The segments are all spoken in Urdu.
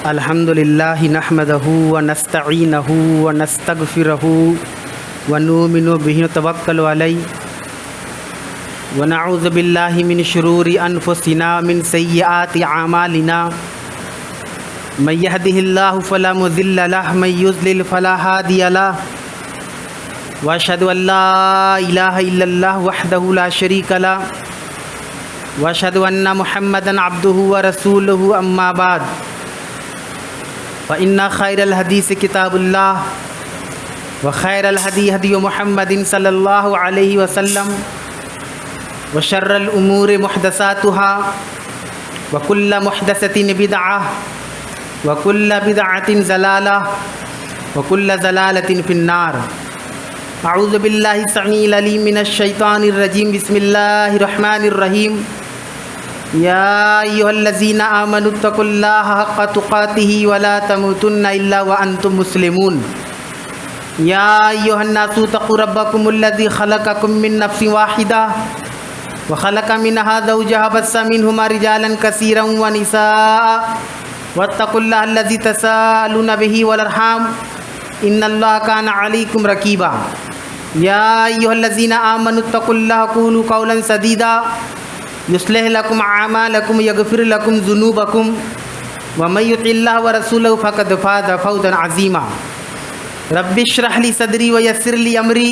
الحمد للہ نحمدہ ونستعینہ ونستغفرہ ونؤمن بہ ونتوکل علیہ ونعوذ باللہ من شرور انفسنا من سیئات اعمالنا من یہدہ اللہ فلا مضل لہ من یضلل فلا ہادی لہ واشہد ان لا الہ الا اللہ وحدہ لا شریک لہ واشہد ان محمدا عبدہ ورسولہ اما بعد فإن خیر الحدیث کتاب اللہ وخیر الہدی ہدی محمد صلی اللہ علیہ وسلم وشر الامور محدثاتها وکل محدثۃ بدعہ وکل بدعۃ ضلالہ وکل ضلالۃ فی النار۔ اعوذ باللہ السمیع العلیم من الشیطان الرجیم، بسم اللہ الرحمن الرحیم۔ یا ایھا الذین آمنوا اتقوا اللہ حق تقاتہ ولا تموتن الا وانتم مسلمون۔ یا ایھا الناس اتقوا ربکم الذی خلقکم من نفس واحدہ وخلق منها زوجها بث منهما رجالا كثيرا ونساء واتقوا الله الذي تساءلون به والارحام ان الله كان عليكم رقيبا۔ يا ايها الذين امنوا اتقوا الله وقولوا قولا سديدا يصلح لكم اعمالكم ويغفر لكم ذنوبكم ومن يطع الله ورسوله فقد فاز فوزا عظيما۔ رب اشرح لي صدري ويسر لي امري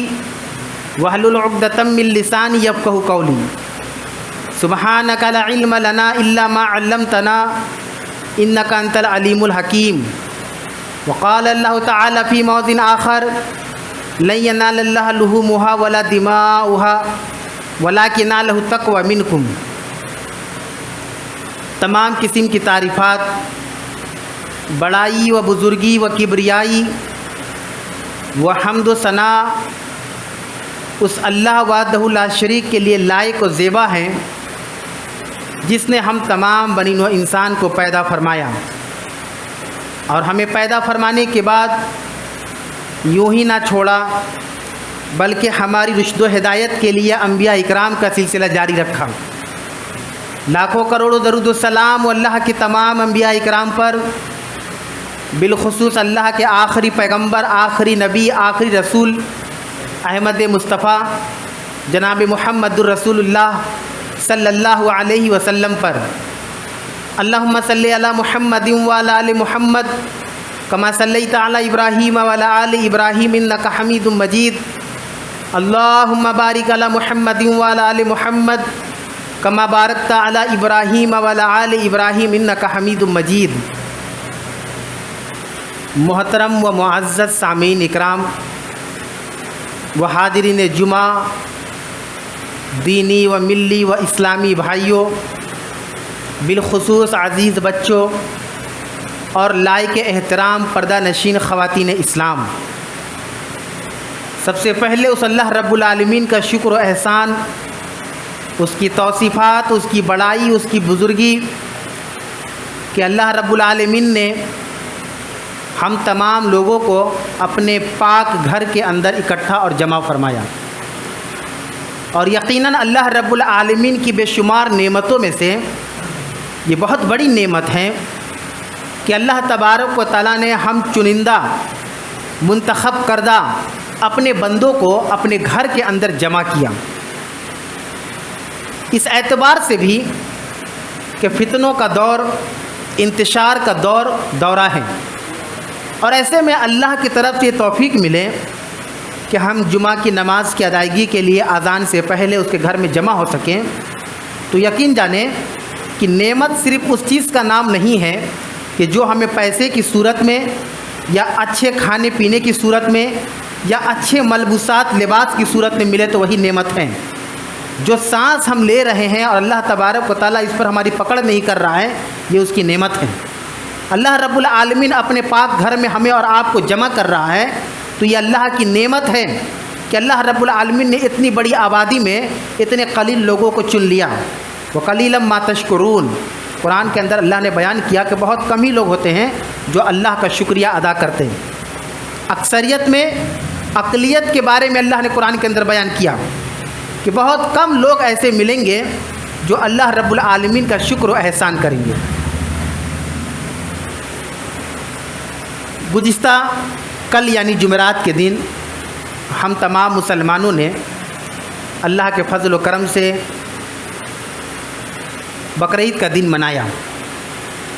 واحلل عقدة من لساني يفقهوا قولي۔ سبحانك لا علم لنا الا ما علمتنا انك انت العليم الحكيم۔ وقال الله تعالى في موضع آخر لن ينال الله لحومها ولا دماؤها ولكن يناله التقوى منكم۔ تمام قسم کی تعریفات، بڑائی و بزرگی و کبریائی و حمد و ثنا اس اللہ وحدہ لا شریک کے لیے لائق و زیبا ہیں جس نے ہم تمام بنی نوع انسان کو پیدا فرمایا، اور ہمیں پیدا فرمانے کے بعد یوں ہی نہ چھوڑا بلکہ ہماری رشد و ہدایت کے لیے انبیاء اکرام کا سلسلہ جاری رکھا۔ لاکھوں کروڑوں درود و سلام و اللہ کے تمام انبیاء اکرام پر، بالخصوص اللہ کے آخری پیغمبر، آخری نبی، آخری رسول احمد مصطفیٰ جناب محمد الرسول اللہ صلی اللہ علیہ وسلم پر۔ اللہم صلی علی محمد وعلی آل محمد کما صلیت علی ابراہیم وعلی آل ابراہیم انک حمید مجید۔ اللہم بارک علی محمد وعلی آل محمد کما بارکت علی ابراہیم وعلی آل ابراہیم انک حمید مجید۔ محترم و معزز سامعین اکرام و حاضرین جمعہ، دینی و ملی و اسلامی بھائیوں، بالخصوص عزیز بچوں اور لائق احترام پردہ نشین خواتین اسلام، سب سے پہلے اس اللہ رب العالمین کا شکر و احسان، اس کی توصیفات، اس کی بڑائی، اس کی بزرگی کہ اللہ رب العالمین نے ہم تمام لوگوں کو اپنے پاک گھر کے اندر اکٹھا اور جمع فرمایا۔ اور یقیناً اللہ رب العالمین کی بے شمار نعمتوں میں سے یہ بہت بڑی نعمت ہے کہ اللہ تبارک و تعالیٰ نے ہم چنندہ، منتخب کردہ اپنے بندوں کو اپنے گھر کے اندر جمع کیا۔ اس اعتبار سے بھی کہ فتنوں کا دور، انتشار کا دورہ ہے، اور ایسے میں اللہ کی طرف سے توفیق ملے کہ ہم جمعہ کی نماز کی ادائیگی کے لیے اذان سے پہلے اس کے گھر میں جمع ہو سکیں، تو یقین جانیں کہ نعمت صرف اس چیز کا نام نہیں ہے کہ جو ہمیں پیسے کی صورت میں یا اچھے کھانے پینے کی صورت میں یا اچھے ملبوسات لباس کی صورت میں ملے تو وہی نعمت ہے۔ جو سانس ہم لے رہے ہیں اور اللہ تبارک و تعالیٰ اس پر ہماری پکڑ نہیں کر رہا ہے، یہ اس کی نعمت ہے۔ اللہ رب العالمین اپنے پاک گھر میں ہمیں اور آپ کو جمع کر رہا ہے تو یہ اللہ کی نعمت ہے کہ اللہ رب العالمین نے اتنی بڑی آبادی میں اتنے قلیل لوگوں کو چن لیا۔ وَقَلِيلًا مَا تَشْكُرُونَ، قرآن کے اندر اللہ نے بیان کیا کہ بہت کم ہی لوگ ہوتے ہیں جو اللہ کا شکریہ ادا کرتے ہیں۔ اکثریت میں اقلیت کے بارے میں اللہ نے قرآن کے اندر بیان کیا کہ بہت کم لوگ ایسے ملیں گے جو اللہ رب العالمین کا شکر و احسان کریں گے۔ گزشتہ کل یعنی جمعرات کے دن ہم تمام مسلمانوں نے اللہ کے فضل و کرم سے بقرعید کا دن منایا،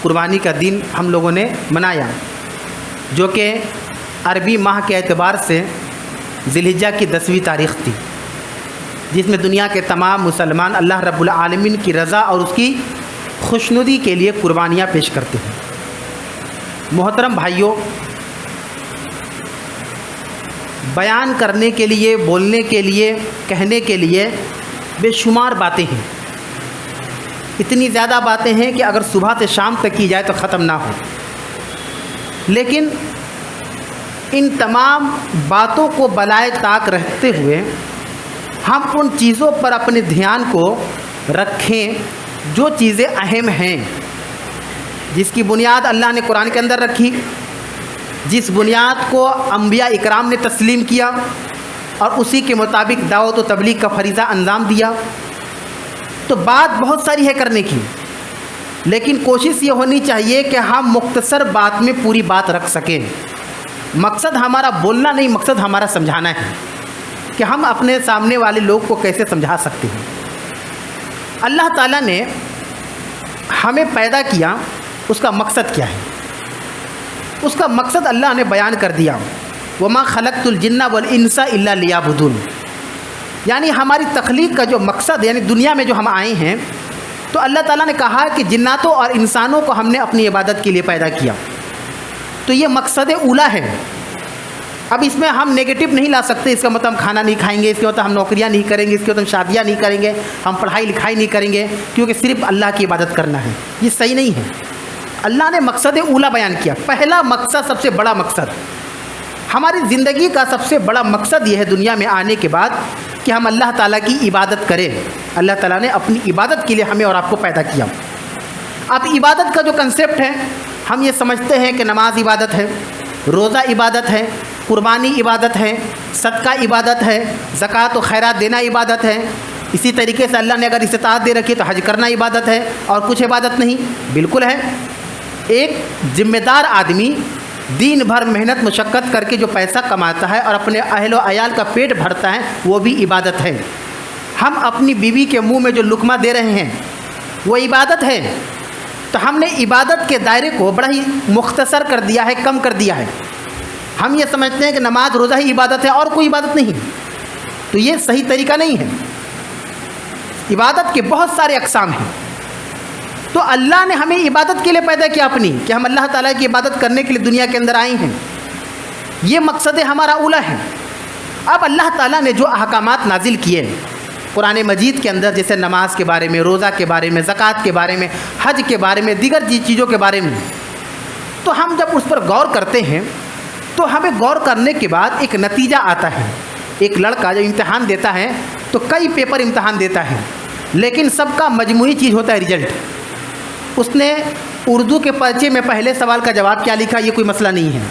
قربانی کا دن ہم لوگوں نے منایا، جو کہ عربی ماہ کے اعتبار سے ذی الحجہ کی 10ویں تاریخ تھی، جس میں دنیا کے تمام مسلمان اللہ رب العالمین کی رضا اور اس کی خوشنودی کے لیے قربانیاں پیش کرتے ہیں۔ محترم بھائیوں، بیان کرنے کے لیے، بولنے کے لیے، کہنے کے لیے بے شمار باتیں ہیں، اتنی زیادہ باتیں ہیں کہ اگر صبح سے شام تک کی جائے تو ختم نہ ہو، لیکن ان تمام باتوں کو بالائے طاق رکھتے ہوئے ہم ان چیزوں پر اپنے دھیان کو رکھیں جو چیزیں اہم ہیں، جس کی بنیاد اللہ نے قرآن کے اندر رکھی، جس بنیاد کو انبیاء اکرام نے تسلیم کیا اور اسی کے مطابق دعوت و تبلیغ کا فریضہ انجام دیا۔ تو بات بہت ساری ہے کرنے کی، لیکن کوشش یہ ہونی چاہیے کہ ہم مختصر بات میں پوری بات رکھ سکیں۔ مقصد ہمارا بولنا نہیں، مقصد ہمارا سمجھانا ہے کہ ہم اپنے سامنے والے لوگ کو کیسے سمجھا سکتے ہیں۔ اللہ تعالیٰ نے ہمیں پیدا کیا، اس کا مقصد کیا ہے؟ اس کا مقصد اللہ نے بیان کر دیا، وَمَا خَلَقْتُ الْجِنَّ وَالْإِنسَ إِلَّا لِيَعْبُدُونِ، یعنی ہماری تخلیق کا جو مقصد، یعنی دنیا میں جو ہم آئے ہیں، تو اللہ تعالیٰ نے کہا کہ جناتوں اور انسانوں کو ہم نے اپنی عبادت کے لیے پیدا کیا، تو یہ مقصد اولا ہے۔ اب اس میں ہم نیگیٹو نہیں لا سکتے، اس کا مطلب ہم کھانا نہیں کھائیں گے، اس کے مطلب ہم نوکریاں نہیں کریں گے، اس کے مطلب ہم شادیاں نہیں کریں گے، ہم پڑھائی لکھائی نہیں کریں گے، کیونکہ صرف اللہ کی عبادت کرنا ہے، یہ صحیح نہیں ہے۔ اللہ نے مقصد اولا بیان کیا، پہلا مقصد، سب سے بڑا مقصد، ہماری زندگی کا سب سے بڑا مقصد یہ ہے دنیا میں آنے کے بعد کہ ہم اللہ تعالیٰ کی عبادت کریں۔ اللہ تعالیٰ نے اپنی عبادت کے لیے ہمیں اور آپ کو پیدا کیا۔ اب عبادت کا جو کنسیپٹ ہے، ہم یہ سمجھتے ہیں کہ نماز عبادت ہے، روزہ عبادت ہے، قربانی عبادت ہے، صدقہ عبادت ہے، زکوٰۃ و خیرات دینا عبادت ہے، اسی طریقے سے اللہ نے اگر استطاعت دے رکھی تو حج کرنا عبادت ہے، اور کچھ عبادت نہیں۔ بالکل ہے، ایک ذمہ دار آدمی دین بھر محنت مشقت کر کے جو پیسہ کماتا ہے اور اپنے اہل و عیال کا پیٹ بھرتا ہے، وہ بھی عبادت ہے۔ ہم اپنی بیوی کے منہ میں جو لقمہ دے رہے ہیں وہ عبادت ہے۔ تو ہم نے عبادت کے دائرے کو بڑا ہی مختصر کر دیا ہے، کم کر دیا ہے۔ ہم یہ سمجھتے ہیں کہ نماز روزہ ہی عبادت ہے اور کوئی عبادت نہیں، تو یہ صحیح طریقہ نہیں ہے۔ عبادت کے بہت سارے اقسام ہیں، تو اللہ نے ہمیں عبادت کے لیے پیدا کیا اپنی، کہ ہم اللہ تعالیٰ کی عبادت کرنے کے لیے دنیا کے اندر آئے ہیں، یہ مقصد ہمارا اولا ہے۔ اب اللہ تعالیٰ نے جو احکامات نازل کیے قرآن مجید کے اندر، جیسے نماز کے بارے میں، روزہ کے بارے میں، زکوٰۃ کے بارے میں، حج کے بارے میں، دیگر چیزوں کے بارے میں، تو ہم جب اس پر غور کرتے ہیں تو ہمیں غور کرنے کے بعد ایک نتیجہ آتا ہے۔ ایک لڑکا جب امتحان دیتا ہے تو کئی پیپر امتحان دیتا ہے، لیکن سب کا مجموعی چیز ہوتا ہے رزلٹ۔ اس نے اردو کے پرچے میں پہلے سوال کا جواب کیا لکھا، یہ کوئی مسئلہ نہیں ہے۔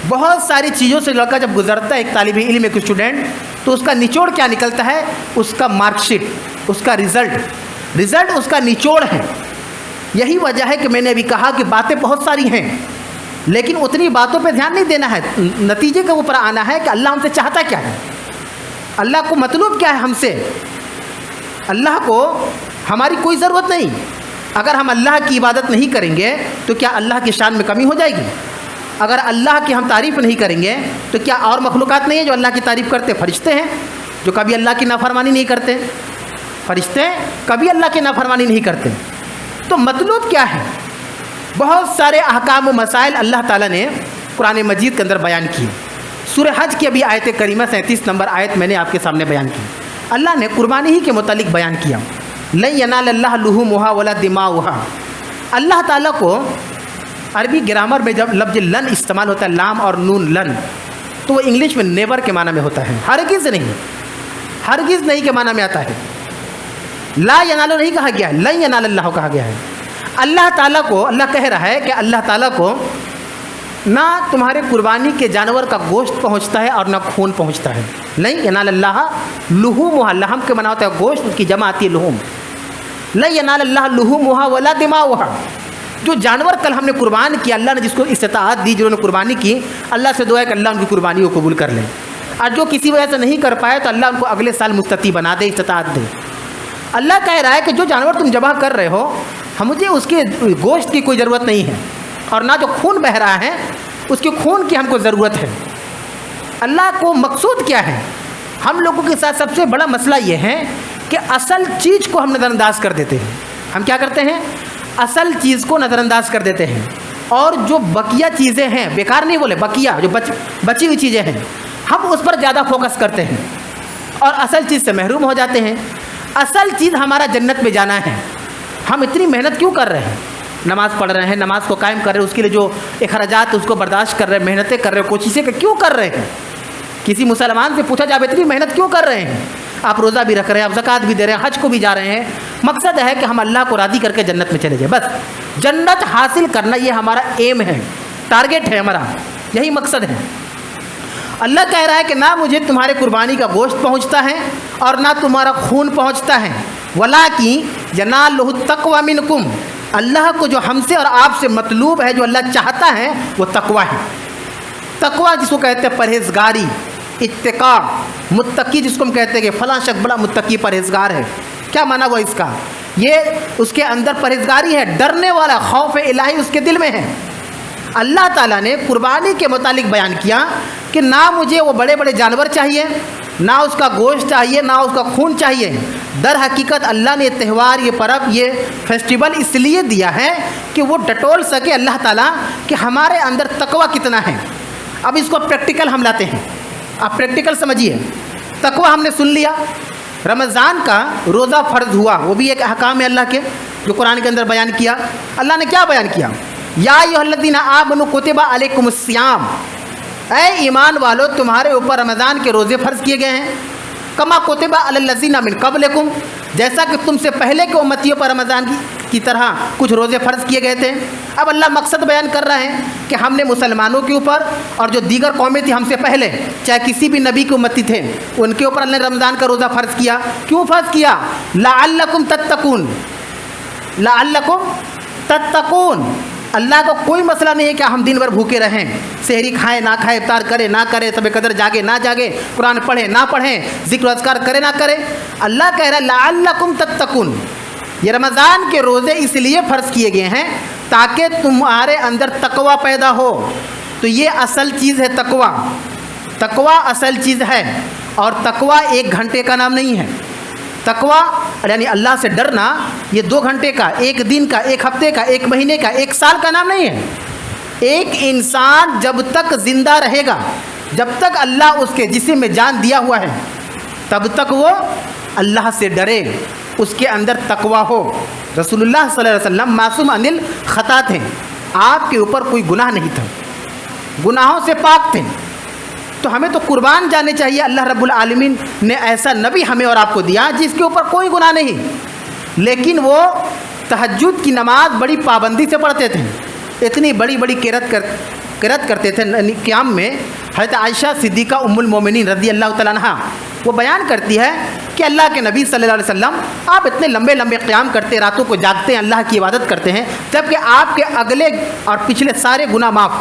بہت ساری چیزوں سے لڑکا جب گزرتا ہے، ایک طالب علم، ایک اسٹوڈنٹ، تو اس کا نچوڑ کیا نکلتا ہے؟ اس کا مارک شیٹ، اس کا رزلٹ اس کا نچوڑ ہے۔ یہی وجہ ہے کہ میں نے ابھی کہا کہ باتیں بہت ساری ہیں، لیکن اتنی باتوں پہ دھیان نہیں دینا ہے، نتیجے کے اوپر آنا ہے کہ اللہ ہم سے چاہتا کیا ہے، اللہ کو مطلوب کیا ہے ہم سے۔ اللہ کو ہماری کوئی ضرورت نہیں۔ اگر ہم اللہ کی عبادت نہیں کریں گے تو کیا اللہ کی شان میں کمی ہو جائے گی؟ اگر اللہ کی ہم تعریف نہیں کریں گے تو کیا اور مخلوقات نہیں ہیں جو اللہ کی تعریف کرتے؟ فرشتے ہیں جو کبھی اللہ کی نافرمانی نہیں کرتے، فرشتے کبھی اللہ کی نافرمانی نہیں کرتے۔ تو مطلوب کیا ہے؟ بہت سارے احکام و مسائل اللہ تعالیٰ نے قرآن مجید کے اندر بیان کیے۔ سورہ حج کی ابھی آیت کریمہ 37 نمبر آیت میں نے آپ کے سامنے بیان کی۔ اللہ نے قربانی ہی کے متعلق بیان کیا، لن ینال اللہ لحومها ولا دماؤها۔ اللہ تعالیٰ کو عربی گرامر میں جب لفظ لن استعمال ہوتا ہے، لام اور نون لن، تو وہ انگلش میں نیور کے معنی میں ہوتا ہے، ہرگز نہیں کے معنی میں آتا ہے۔ لا ینالو نہیں کہا گیا ہے، لن ینال اللہ کہا گیا ہے۔ اللہ تعالیٰ کو، اللہ کہہ رہا ہے کہ اللہ تعالیٰ کو نہ تمہارے قربانی کے جانور کا گوشت پہنچتا ہے اور نہ خون پہنچتا ہے۔ لن ینال اللہ لحومها، لحم کے معنی ہوتا ہے گوشت، اس کی جمع آتی ہے لحوم۔ لن ینال اللہ لحومها ولا دماؤها، جو جانور کل ہم نے قربان کیا، اللہ نے جس کو استطاعت دی، جنہوں نے قربانی کی، اللہ سے دعا ہے کہ اللہ ان کی قربانی کو قبول کر لے، اور جو کسی وجہ سے نہیں کر پائے تو اللہ ان کو اگلے سال مستطیع بنا دے، استطاعت دے۔ اللہ کہہ رہا ہے کہ جو جانور تم ذبح کر رہے ہو، مجھے اس کے گوشت کی کوئی ضرورت نہیں ہے، اور نہ جو خون بہہ رہا ہے اس کے خون کی ہم کو ضرورت ہے۔ اللہ کو مقصود کیا ہے؟ ہم لوگوں کے ساتھ سب سے بڑا مسئلہ یہ ہے کہ اصل چیز کو ہم نظر انداز کر دیتے ہیں۔ ہم کیا کرتے ہیں؟ اصل چیز کو نظر انداز کر دیتے ہیں، اور جو بقیہ چیزیں ہیں، بیکار نہیں بولے، بقیہ جو بچی ہوئی چیزیں ہیں، ہم اس پر زیادہ فوکس کرتے ہیں اور اصل چیز سے محروم ہو جاتے ہیں۔ اصل چیز ہمارا جنت میں جانا ہے۔ ہم اتنی محنت کیوں کر رہے ہیں؟ نماز پڑھ رہے ہیں، نماز کو قائم کر رہے ہیں، اس کے لیے جو اخراجات اس کو برداشت کر رہے ہیں، محنتیں کر رہے ہیں، کوششیں کیوں کر رہے ہیں؟ کسی مسلمان سے پوچھا جائے آپ اتنی محنت کیوں کر رہے ہیں؟ آپ روزہ بھی رکھ رہے ہیں، آپ زکوٰۃ بھی دے رہے ہیں، حج کو بھی جا رہے ہیں، مقصد ہے کہ ہم اللہ کو راضی کر کے جنت میں چلے جائیں۔ بس جنت حاصل کرنا یہ ہمارا ایم ہے، ٹارگیٹ ہے ہمارا، یہی مقصد ہے۔ اللہ کہہ رہا ہے کہ نہ مجھے تمہارے قربانی کا گوشت پہنچتا ہے اور نہ تمہارا خون پہنچتا ہے، وَلَٰكِن يَنَالُهُ التَّقْوَىٰ مِنْكُمْ، اللہ کو جو ہم سے اور آپ سے مطلوب ہے، جو اللہ چاہتا ہے، وہ تقویٰ ہے۔ تقویٰ جس کو کہتے ہیں پرہیزگاری، اتقاء، متقی جس کو ہم کہتے ہیں کہ فلاں شخص بڑا متقی پرہیزگار ہے، کیا معنی ہوا اس کا؟ یہ اس کے اندر پرہیزگاری ہے، ڈرنے والا، خوف الہی اس کے دل میں ہے۔ اللہ تعالیٰ نے قربانی کے متعلق بیان کیا کہ نہ مجھے وہ بڑے بڑے جانور چاہیے، نہ اس کا گوشت چاہیے، نہ اس کا خون چاہیے۔ در حقیقت اللہ نے یہ تہوار، یہ پرب، یہ فیسٹیول اس لیے دیا ہے کہ وہ ڈٹول سکے اللہ تعالیٰ کہ ہمارے اندر تقویٰ کتنا ہے۔ اب اس کو پریکٹیکل ہم لاتے ہیں، آپ پریکٹیکل سمجھیے۔ تقویٰ ہم نے سن لیا، رمضان کا روزہ فرض ہوا، وہ بھی ایک احکام ہے اللہ کے جو قرآن کے اندر بیان کیا۔ اللہ نے کیا بیان کیا؟ یا ایھا الذین آمنوا کتب علیکم الصیام، اے ایمان والو تمہارے اوپر رمضان کے روزے فرض کیے گئے ہیں، کما کتب علی الذین من قبلکم، جیسا کہ تم سے پہلے کے امتیوں پر رمضان کی طرح کچھ روزے فرض کیے گئے تھے۔ اب اللہ مقصد بیان کر رہے ہیں کہ ہم نے مسلمانوں کے اوپر اور جو دیگر قومیں تھیں ہم سے پہلے، چاہے کسی بھی نبی کے امتی تھے، ان کے اوپر اللہ نے رمضان کا روزہ فرض کیا۔ کیوں فرض کیا؟ لعلکم تتقون، لعلکم تتقون۔ اللہ کو کوئی مسئلہ نہیں ہے کہ ہم دن بھر بھوکے رہیں، سحری کھائیں نہ کھائیں، افطار کریں نہ کریں، شب قدر جاگے نہ جاگے، قرآن پڑھیں نہ پڑھیں، ذکر و اذکار کریں نہ کریں۔ اللہ کہہ رہا ہے لعلکم تتقون، یہ رمضان کے روزے اس لیے فرض کیے گئے ہیں تاکہ تمہارے اندر تقویٰ پیدا ہو۔ تو یہ اصل چیز ہے تقویٰ، تقویٰ اصل چیز ہے، اور تقویٰ ایک گھنٹے کا نام نہیں ہے۔ تقویٰ یعنی اللہ سے ڈرنا یہ 2 گھنٹے کا، 1 دن کا، 1 ہفتے کا، 1 مہینے کا، 1 سال کا نام نہیں ہے۔ ایک انسان جب تک زندہ رہے گا، جب تک اللہ اس کے جسم میں جان دیا ہوا ہے، تب تک وہ اللہ سے ڈرے، اس کے اندر تقویٰ ہو۔ رسول اللہ صلی اللہ علیہ وسلم معصوم عن الخطا تھے، آپ کے اوپر کوئی گناہ نہیں تھا، گناہوں سے پاک تھے۔ تو ہمیں تو قربان جانے چاہیے۔ اللہ رب العالمین نے ایسا نبی ہمیں اور آپ کو دیا جس کے اوپر کوئی گناہ نہیں، لیکن وہ تہجد کی نماز بڑی پابندی سے پڑھتے تھے، اتنی بڑی بڑی قرات کرتے تھے قیام میں۔ حضرت عائشہ صدیقہ ام المومنین رضی اللہ تعالیٰ عنہا وہ بیان کرتی ہے کہ اللہ کے نبی صلی اللہ علیہ وسلم آپ اتنے لمبے لمبے قیام کرتے، راتوں کو جاگتے ہیں، اللہ کی عبادت کرتے ہیں، جبکہ آپ کے اگلے اور پچھلے سارے گناہ معاف،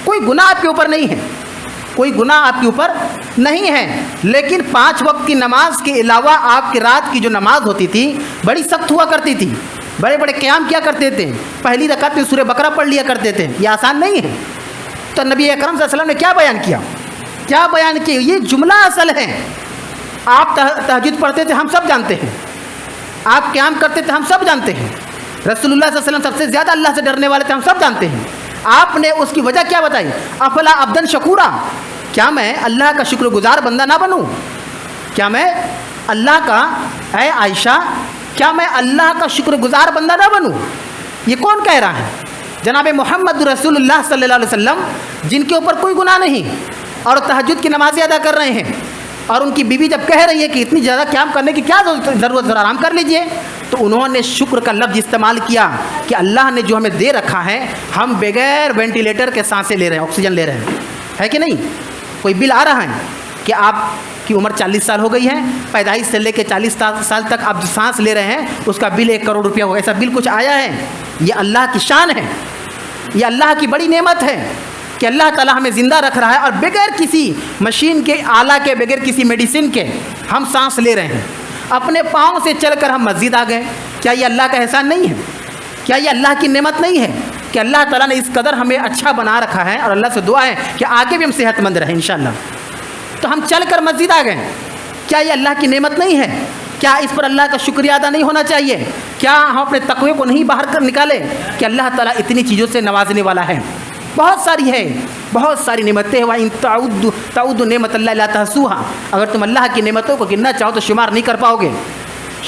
کوئی گناہ آپ کے اوپر نہیں ہے، کوئی گناہ آپ کے اوپر نہیں ہے۔ لیکن 5 وقت کی نماز کے علاوہ آپ کی رات کی جو نماز ہوتی تھی بڑی سخت ہوا کرتی تھی، بڑے بڑے قیام کیا کرتے تھے، پہلی رکعت میں سورہ بقرہ پڑھ لیا کرتے تھے، یہ آسان نہیں ہے۔ تو نبی اکرم صلی اللہ علیہ وسلم نے کیا بیان کیا؟ کیا بیان کیا؟ یہ جملہ اصل ہے۔ آپ تہجد پڑھتے تھے، ہم سب جانتے ہیں، آپ قیام کرتے تھے، ہم سب جانتے ہیں، رسول اللہ صلی اللہ علیہ وسلم سب سے زیادہ اللہ سے ڈرنے والے تھے، ہم سب جانتے ہیں۔ آپ نے اس کی وجہ کیا بتائی؟ افلا عبدن شکورا، کیا میں اللہ کا شکر گزار بندہ نہ بنوں؟ کیا میں اللہ کا، اے عائشہ کیا میں اللہ کا شکر گزار بندہ نہ بنوں؟ یہ کون کہہ رہا ہے؟ جناب محمد رسول اللہ صلی اللہ علیہ وسلم، جن کے اوپر کوئی گناہ نہیں اور تہجد کی نمازیں ادا کر رہے ہیں، اور ان کی بیوی جب کہہ رہی ہے کہ اتنی زیادہ قیام کرنے کی کیا ضرورت، ذرا آرام کر لیجئے، تو انہوں نے شکر کا لفظ استعمال کیا کہ اللہ نے جو ہمیں دے رکھا ہے، ہم بغیر وینٹیلیٹر کے سانسیں لے رہے ہیں، آکسیجن لے رہے ہیں، ہے کہ نہیں؟ کوئی بل آ رہا ہے کہ آپ کی عمر 40 سال ہو گئی ہے, پیدائش سے لے کے 40 سال تک آپ جو سانس لے رہے ہیں اس کا بل 1 کروڑ روپیہ ہوگا. ایسا بل کچھ آیا ہے؟ یہ اللہ کی شان ہے, یہ اللہ کی بڑی نعمت ہے کہ اللہ تعالیٰ ہمیں زندہ رکھ رہا ہے اور بغیر کسی مشین کے, آلہ کے, بغیر کسی میڈیسن کے ہم سانس لے رہے ہیں. اپنے پاؤں سے چل کر ہم مسجد آ گئے. کیا یہ اللہ کا احسان نہیں ہے؟ کیا یہ اللہ کی نعمت نہیں ہے کہ اللہ تعالیٰ نے اس قدر ہمیں اچھا بنا رکھا ہے؟ اور اللہ سے دعا ہے کہ آگے بھی ہم صحت مند رہیں انشاءاللہ. تو ہم چل کر مسجد آ گئے. کیا یہ اللہ کی نعمت نہیں ہے؟ کیا اس پر اللہ کا شکریہ ادا نہیں ہونا چاہیے؟ کیا ہم اپنے تقوی کو نہیں باہر کر نکالیں کہ اللہ تعالیٰ اتنی چیزوں سے نوازنے والا ہے؟ بہت ساری ہے, بہت ساری نعمتیں. وَإِن تَعُدُّوا نِعْمَتَ اللَّهِ لَا تُحْصُوهَا, اگر تم اللہ کی نعمتوں کو گننا چاہو تو شمار نہیں کر پاؤ گے,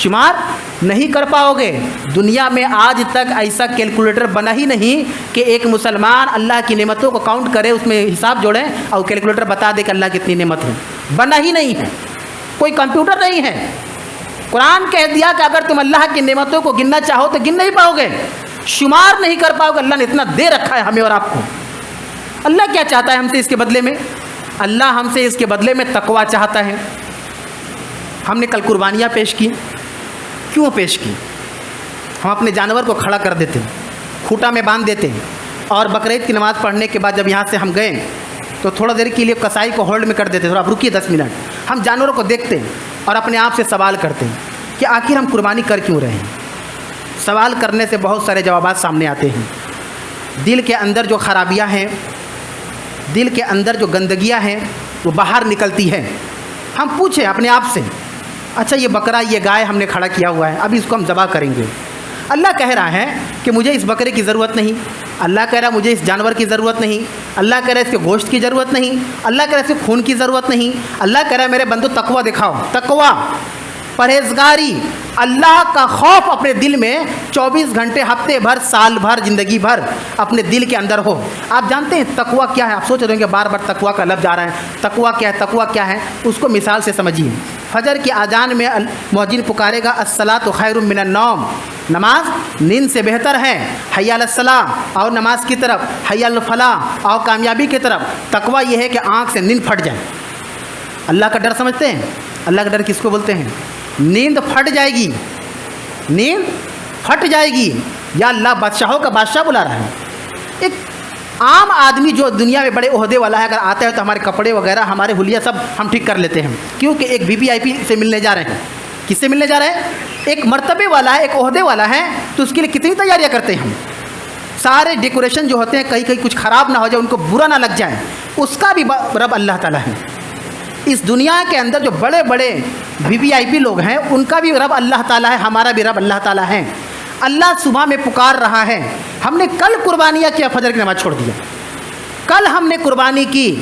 شمار نہیں کر پاؤ گے. دنیا میں آج تک ایسا کیلکولیٹر بنا ہی نہیں کہ ایک مسلمان اللہ کی نعمتوں کو کاؤنٹ کرے, اس میں حساب جوڑیں اور کیلکولیٹر بتا دے کہ اللہ کتنی نعمت ہے. بنا ہی نہیں ہے, کوئی کمپیوٹر نہیں ہے. قرآن کہہ دیا کہ اگر تم اللہ کی نعمتوں کو گننا چاہو تو گن نہیں پاؤ گے, شمار نہیں کر پاؤ گے. اللہ نے اتنا دے رکھا ہے ہمیں اور آپ کو. اللہ کیا چاہتا ہے ہم سے اس کے بدلے میں؟ اللہ ہم سے اس کے بدلے میں تقوی چاہتا ہے. ہم نے کل قربانیاں پیش کی. کیوں پیش کی؟ ہم اپنے جانور کو کھڑا کر دیتے, کھوٹا میں باندھ دیتے, اور بقرعید کی نماز پڑھنے کے بعد جب یہاں سے ہم گئے تو تھوڑا دیر کے لیے کسائی کو ہولڈ میں کر دیتے, تھوڑا آپ رکیے 10 منٹ. ہم جانوروں کو دیکھتے اور اپنے آپ سے سوال کرتے کہ آخر ہم قربانی کر کیوں رہے ہیں. سوال کرنے سے بہت سارے جوابات سامنے آتے ہیں. دل کے اندر جو خرابیاں ہیں, دل کے اندر جو گندگیاں ہیں وہ باہر نکلتی ہے. ہم پوچھیں اپنے آپ سے, اچھا یہ بکرا, یہ گائے ہم نے کھڑا کیا ہوا ہے, ابھی اس کو ہم ذبح کریں گے. اللہ کہہ رہا ہے کہ مجھے اس بکرے کی ضرورت نہیں, اللہ کہہ رہا ہے مجھے اس جانور کی ضرورت نہیں, اللہ کہہ رہا ہے اس کے گوشت کی ضرورت نہیں, اللہ کہہ رہا ہے اس کے خون کی ضرورت نہیں. اللہ کہہ رہا ہے میرے بندو تقوی دکھاؤ. تقوی, پرہیزگاری, اللہ کا خوف اپنے دل میں 24 گھنٹے, ہفتے بھر, سال بھر, زندگی بھر اپنے دل کے اندر ہو. آپ جانتے ہیں تقوی کیا ہے؟ آپ سوچ رہے ہیں کہ بار بار تقوی کا لفظ آ رہا ہے. تقوی کیا ہے؟ تقوی کیا ہے اس کو مثال سے سمجھیے. فجر کی اذان میں مؤذن پکارے گا الصلاۃ خیر من النوم, نماز نیند سے بہتر ہے. حی علی الصلاۃ, اور نماز کی طرف, حی علی الفلاح, اور کامیابی کی طرف. تقوی یہ ہے کہ آنکھ سے نیند پھٹ جائے. اللہ کا ڈر سمجھتے ہیں؟ اللہ کا ڈر کس کو بولتے ہیں؟ نیند پھٹ جائے گی, نیند پھٹ جائے گی. یا اللہ بادشاہوں کا بادشاہ بلا رہا ہے. ایک عام آدمی جو دنیا میں بڑے عہدے والا ہے اگر آتا ہے تو ہمارے کپڑے وغیرہ, ہمارے حلیہ سب ہم ٹھیک کر لیتے ہیں, کیونکہ ایک VIP سے ملنے جا رہے ہیں. کس سے ملنے جا رہے ہیں؟ ایک مرتبے والا ہے, ایک عہدے والا ہے, تو اس کے لیے کتنی تیاریاں کرتے ہیں ہم. سارے ڈیکوریشن جو ہوتے ہیں کہیں کچھ خراب نہ ہو جائے, ان کو برا نہ لگ جائے, اس کا بھی رب اللہ تعالیٰ ہے. اس دنیا کے اندر جو بڑے بڑے VIP لوگ ہیں ان کا بھی رب اللہ تعالیٰ ہے, ہمارا بھی رب اللہ تعالیٰ ہے. اللہ صبح میں پکار رہا ہے. ہم نے کل قربانیاں کیا, فجر کی نماز چھوڑ دیا, کل ہم نے قربانی کی.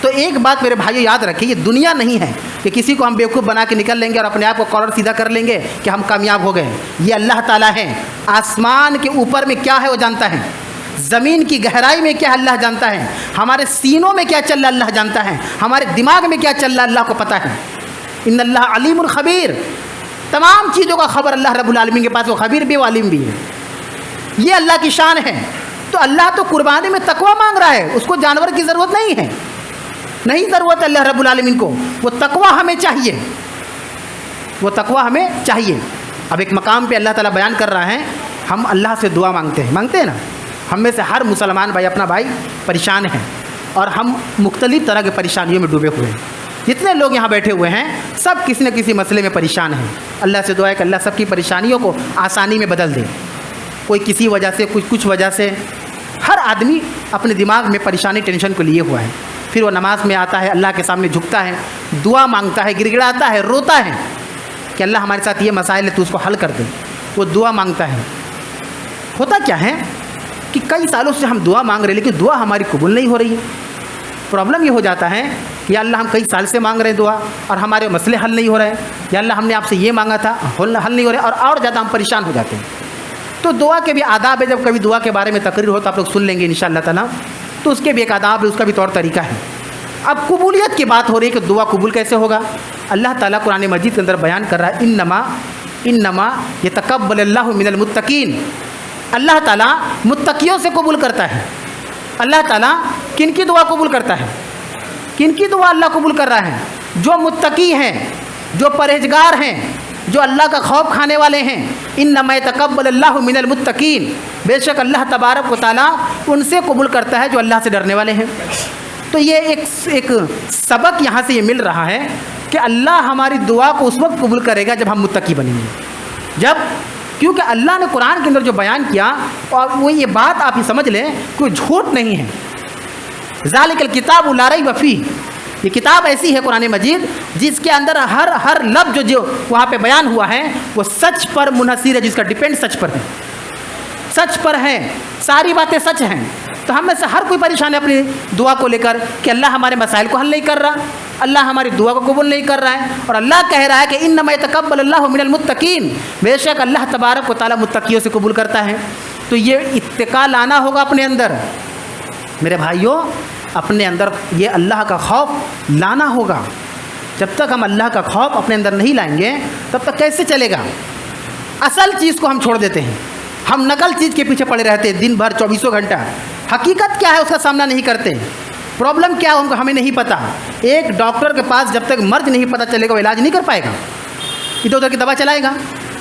تو ایک بات میرے بھائیو یاد رکھیے, یہ دنیا نہیں ہے کہ کسی کو ہم بیوقوف بنا کے نکل لیں گے اور اپنے آپ کو کالر سیدھا کر لیں گے کہ ہم کامیاب ہو گئے. یہ اللہ تعالیٰ ہے. آسمان کے اوپر میں کیا ہے وہ جانتا ہے, زمین کی گہرائی میں کیا اللہ جانتا ہے, ہمارے سینوں میں کیا چل رہا اللہ جانتا ہے, ہمارے دماغ میں کیا چل رہا اللہ کو پتہ ہے. ان اللہ علیم الخبیر, تمام چیزوں کا خبر اللہ رب العالمین کے پاس, وہ خبیر بھی عالم بھی ہے. یہ اللہ کی شان ہے. تو اللہ تو قربانی میں تقوی مانگ رہا ہے, اس کو جانور کی ضرورت نہیں ہے, نہیں ضرورت اللہ رب العالمین کو. وہ تقوی ہمیں چاہیے, وہ تقوی ہمیں چاہیے. اب ایک مقام پہ اللہ تعالیٰ بیان کر رہا ہے, ہم اللہ سے دعا مانگتے ہیں نا. ہم میں سے ہر مسلمان بھائی اپنا بھائی پریشان ہے, اور ہم مختلف طرح کے پریشانیوں میں ڈوبے ہوئے ہیں. جتنے لوگ یہاں بیٹھے ہوئے ہیں سب کسی نہ کسی مسئلے میں پریشان ہیں. اللہ سے دعا ہے کہ اللہ سب کی پریشانیوں کو آسانی میں بدل دے. کوئی کسی وجہ سے, کچھ وجہ سے, ہر آدمی اپنے دماغ میں پریشانی ٹینشن کو لیے ہوا ہے. پھر وہ نماز میں آتا ہے, اللہ کے سامنے جھکتا ہے, دعا مانگتا ہے, گڑ گڑاتا ہے, روتا ہے کہ اللہ ہمارے ساتھ یہ مسائل ہے, تو اس کو حل کر دے. وہ دعا مانگتا ہے. ہوتا کیا ہے کہ کئی سالوں سے ہم دعا مانگ رہے ہیں لیکن دعا ہماری قبول نہیں ہو رہی ہے. پرابلم یہ ہو جاتا ہے کہ یا اللہ ہم کئی سال سے مانگ رہے ہیں دعا اور ہمارے مسئلے حل نہیں ہو رہے ہیں, یا اللہ ہم نے آپ سے یہ مانگا تھا حل نہیں ہو رہے, اور زیادہ ہم پریشان ہو جاتے ہیں. تو دعا کے بھی آداب ہے. جب کبھی دعا کے بارے میں تقریر ہو تو آپ لوگ سن لیں گے انشاءاللہ تعالیٰ. تو اس کے بھی ایک آداب ہے, اس کا بھی طور طریقہ ہے. اب قبولیت کی بات ہو رہی ہے کہ دعا قبول کیسے ہوگا. اللہ تعالیٰ قرآن مجید کے اندر بیان کر رہا ہے انما یتقبل اللہ من المتقین. اللہ تعالیٰ متقیوں سے قبول کرتا ہے. اللہ تعالیٰ کن کی دعا قبول کرتا ہے؟ کن کی دعا اللہ قبول کر رہا ہے؟ جو متقی ہیں، جو پرہیزگار ہیں، جو اللہ کا خوف کھانے والے ہیں، انما یتقبل اللہ من المتقین، بے شک اللہ تبارک و تعالیٰ ان سے قبول کرتا ہے جو اللہ سے ڈرنے والے ہیں۔ تو یہ ایک سبق یہاں سے یہ مل رہا ہے کہ اللہ ہماری دعا کو اس وقت قبول کرے گا جب ہم متقی بنیں گے، کیونکہ اللہ نے قرآن کے اندر جو بیان کیا، اور وہ یہ بات آپ ہی سمجھ لیں کوئی جھوٹ نہیں ہے۔ ذالک الکتاب لا ریب فیہ، یہ کتاب ایسی ہے قرآن مجید جس کے اندر ہر لفظ جو وہاں پہ بیان ہوا ہے وہ سچ پر منحصر ہے، جس کا ڈیپینڈ سچ پر ہے، سچ پر ہے، ساری باتیں سچ ہیں۔ تو ہم میں سے ہر کوئی پریشان ہے اپنی دعا کو لے کر کہ اللہ ہمارے مسائل کو حل نہیں کر رہا، اللہ ہماری دعا کو قبول نہیں کر رہا ہے، اور اللہ کہہ رہا ہے کہ انما یتقبل اللہ من المتقین، بے شک اللہ تبارک و تعالیٰ متقیوں سے قبول کرتا ہے۔ تو یہ اتقاء لانا ہوگا اپنے اندر، میرے بھائیوں، اپنے اندر یہ اللہ کا خوف لانا ہوگا۔ جب تک ہم اللہ کا خوف اپنے اندر نہیں لائیں گے تب تک کیسے چلے گا؟ اصل چیز کو ہم چھوڑ دیتے ہیں، ہم نقل چیز کے پیچھے پڑے رہتے ہیں دن بھر 24 گھنٹہ، حقیقت کیا ہے اس کا سامنا نہیں کرتے، پرابلم کیا ہے ہمیں نہیں پتہ۔ ایک ڈاکٹر کے پاس جب تک مرض نہیں پتہ چلے گا وہ علاج نہیں کر پائے گا، ادھر ادھر کی دوا چلائے گا۔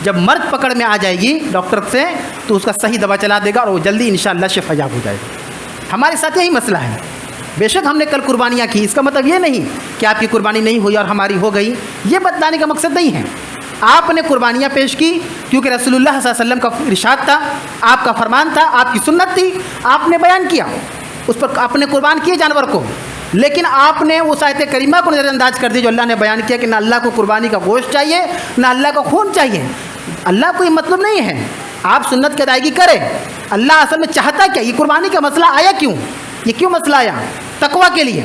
جب مرض پکڑ میں آ جائے گی ڈاکٹر سے تو اس کا صحیح دوا چلا دے گا اور وہ جلدی انشاءاللہ شفا یاب ہو جائے گا۔ ہمارے ساتھ یہی مسئلہ ہے۔ بے شک ہم نے کل قربانیاں کی، اس کا مطلب یہ نہیں کہ آپ کی قربانی نہیں ہوئی اور ہماری ہو گئی، یہ بتلانے کا مقصد نہیں ہے۔ آپ نے قربانیاں پیش کی کیونکہ رسول اللہ صلی اللہ علیہ وسلم کا ارشاد تھا، آپ کا فرمان تھا، آپ کی سنت تھی، آپ نے بیان کیا، اس پر آپ نے قربان کیے جانور کو، لیکن آپ نے اس آیت کریمہ کو نظر انداز کر دی جو اللہ نے بیان کیا کہ نہ اللہ کو قربانی کا گوشت چاہیے نہ اللہ کو خون چاہیے۔ اللہ کو یہ مطلب نہیں ہے آپ سنت کی ادائیگی کریں، اللہ اصل میں چاہتا کیا؟ یہ قربانی کا مسئلہ آیا کیوں؟ یہ کیوں مسئلہ آیا؟ تقویٰ کے لیے۔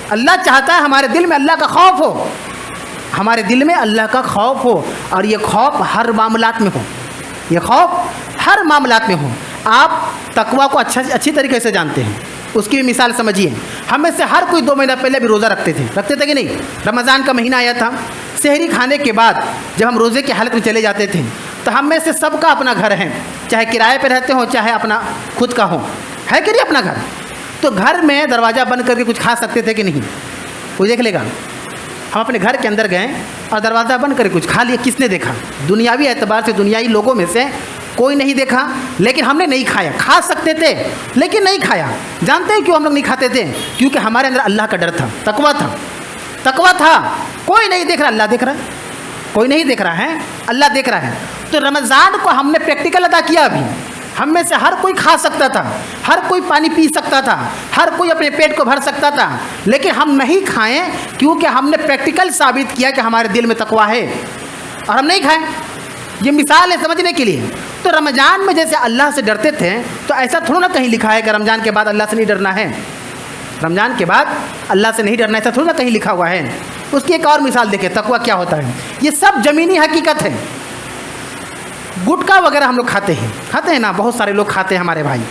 اللہ چاہتا ہے ہمارے دل میں اللہ کا خوف ہو، ہمارے دل میں اللہ کا خوف ہو، اور یہ خوف ہر معاملات میں ہو، یہ خوف ہر معاملات میں ہو۔ آپ تقویٰ کو اچھی طریقے سے جانتے ہیں، اس کی بھی مثال سمجھیے۔ ہم میں سے ہر کوئی 2 مہینہ پہلے بھی روزہ رکھتے تھے کہ نہیں؟ رمضان کا مہینہ آیا تھا، سحری کھانے کے بعد جب ہم روزے کی حالت میں چلے جاتے تھے تو ہم میں سے سب کا اپنا گھر ہے، چاہے کرائے پہ رہتے ہوں چاہے اپنا خود کا ہو، ہے کہ نہیں اپنا گھر؟ تو گھر میں دروازہ بند کر کے کچھ کھا سکتے تھے کہ نہیں؟ کوئی دیکھ لے گا۔ ہم اپنے گھر کے اندر گئے اور دروازہ بند کر کے کچھ کھا لیا، کس نے دیکھا؟ دنیاوی اعتبار سے دنیائی لوگوں میں سے کوئی نہیں دیکھا، لیکن ہم نے نہیں کھایا۔ کھا سکتے تھے لیکن نہیں کھایا۔ جانتے ہیں کیوں ہم لوگ نہیں کھاتے تھے؟ کیونکہ ہمارے اندر اللہ کا ڈر تھا، تقویٰ تھا۔ کوئی نہیں دیکھ رہا، اللہ دیکھ رہا ہے، کوئی نہیں دیکھ رہا ہے، اللہ دیکھ رہا ہے۔ تو رمضان کو ہم نے پریکٹیکل ادا کیا۔ ابھی ہم میں سے ہر کوئی کھا سکتا تھا، ہر کوئی پانی پی سکتا تھا، ہر کوئی اپنے پیٹ کو بھر سکتا تھا، لیکن ہم نہیں کھائیں کیونکہ ہم نے پریکٹیکل ثابت کیا کہ ہمارے دل میں تقویٰ ہے اور ہم نہیں کھائیں۔ یہ مثال ہے سمجھنے کے لیے۔ تو رمضان میں جیسے اللہ سے ڈرتے تھے تو ایسا تھوڑا نہ کہیں لکھا ہے کہ رمضان کے بعد اللہ سے نہیں ڈرنا ہے، رمضان کے بعد اللہ سے نہیں ڈرنا، ایسا تھوڑا نہ کہیں لکھا ہوا ہے۔ اس کی ایک اور مثال دیکھیں تقویٰ کیا ہوتا ہے۔ یہ سب زمینی حقیقت ہے۔ گٹکا وغیرہ ہم لوگ کھاتے ہیں نا، بہت سارے لوگ کھاتے ہیں ہمارے بھائی،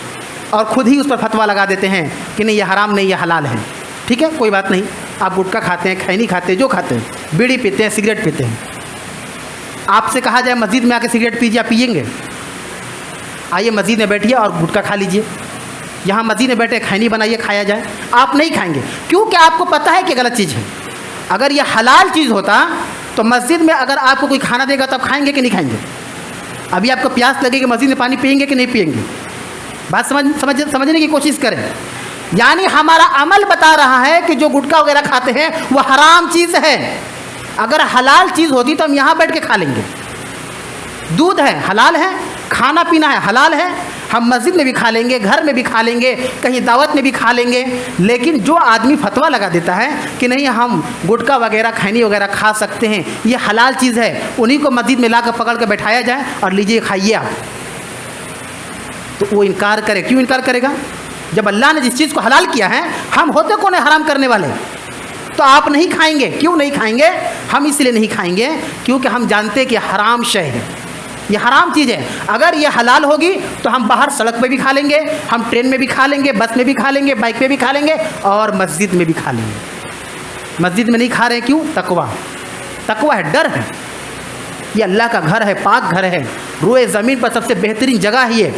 اور خود ہی اس پر فتویٰ لگا دیتے ہیں کہ نہیں یہ حرام نہیں، یہ حلال ہے۔ ٹھیک ہے، کوئی بات نہیں، آپ گٹکا کھاتے ہیں، کھینی کھاتے ہیں، جو کھاتے ہیں، بیڑی پیتے ہیں، سگریٹ پیتے ہیں۔ آپ سے کہا جائے مسجد میں آ کے سگریٹ پیجیے، آپ پیئیں گے؟ آئیے مسجد میں بیٹھیے اور گٹکا کھا لیجیے، یہاں مسجد میں بیٹھے کھینی بنائیے کھایا جائے، آپ نہیں کھائیں گے کیونکہ آپ کو پتہ ہے کہ غلط چیز ہے۔ اگر یہ حلال چیز ہوتا تو مسجد میں اگر آپ کو کوئی کھانا دے گا تو آپ کھائیں گے کہ نہیں کھائیں گے؟ ابھی آپ کو پیاس لگے گی، مسجد میں پانی پئیں گے کہ نہیں پئیں گے؟ بات سمجھنے کی کوشش کریں۔ یعنی ہمارا عمل بتا رہا ہے کہ جو گٹکا وغیرہ کھاتے ہیں وہ حرام چیز ہے۔ اگر حلال چیز ہوتی تو ہم یہاں بیٹھ کے کھا لیں گے۔ دودھ ہے حلال ہے، کھانا پینا ہے حلال ہے، ہم مسجد میں بھی کھا لیں گے، گھر میں بھی کھا لیں گے، کہیں دعوت میں بھی کھا لیں گے۔ لیکن جو آدمی فتویٰ لگا دیتا ہے کہ نہیں ہم گٹکا وغیرہ کھینی وغیرہ کھا سکتے ہیں، یہ حلال چیز ہے، انہی کو مسجد میں لا کر پکڑ کے بیٹھایا جائے اور لیجیے کھائیے آپ، تو وہ انکار کرے۔ کیوں انکار کرے گا؟ جب اللہ نے جس چیز کو حلال کیا ہے، ہم ہوتے کون ہیں حرام کرنے والے؟ تو آپ نہیں کھائیں گے۔ کیوں نہیں کھائیں گے؟ ہم اس لیے نہیں کھائیں گے کیونکہ ہم جانتے کہ حرام شے ہے، یہ حرام چیز ہے۔ اگر یہ حلال ہوگی تو ہم باہر سڑک پہ بھی کھا لیں گے، ہم ٹرین میں بھی کھا لیں گے، بس میں بھی کھا لیں گے، بائک پہ بھی کھا لیں گے، اور مسجد میں بھی کھا لیں گے۔ مسجد میں نہیں کھا رہے کیوں؟ تقویٰ ہے، ڈر ہے۔ یہ اللہ کا گھر ہے، پاک گھر ہے، روئے زمین پر سب سے بہترین جگہ ہی ہے۔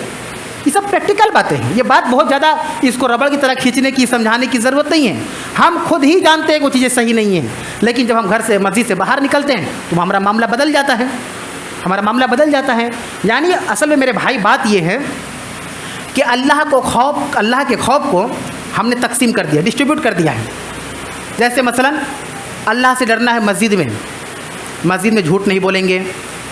یہ سب پریکٹیکل باتیں ہیں، یہ بات بہت زیادہ اس کو ربڑ کی طرح کھینچنے کی، سمجھانے کی ضرورت نہیں ہے۔ ہم خود ہی جانتے ہیں کہ وہ چیزیں صحیح نہیں ہیں، لیکن جب ہم گھر سے مسجد سے باہر نکلتے ہیں تو ہمارا معاملہ بدل جاتا ہے، ہمارا معاملہ بدل جاتا ہے۔ یعنی اصل میں میرے بھائی بات یہ ہے کہ اللہ کے خوف کو ہم نے تقسیم کر دیا، ڈسٹریبیوٹ کر دیا ہے۔ جیسے مثلا اللہ سے ڈرنا ہے مسجد میں جھوٹ نہیں بولیں گے،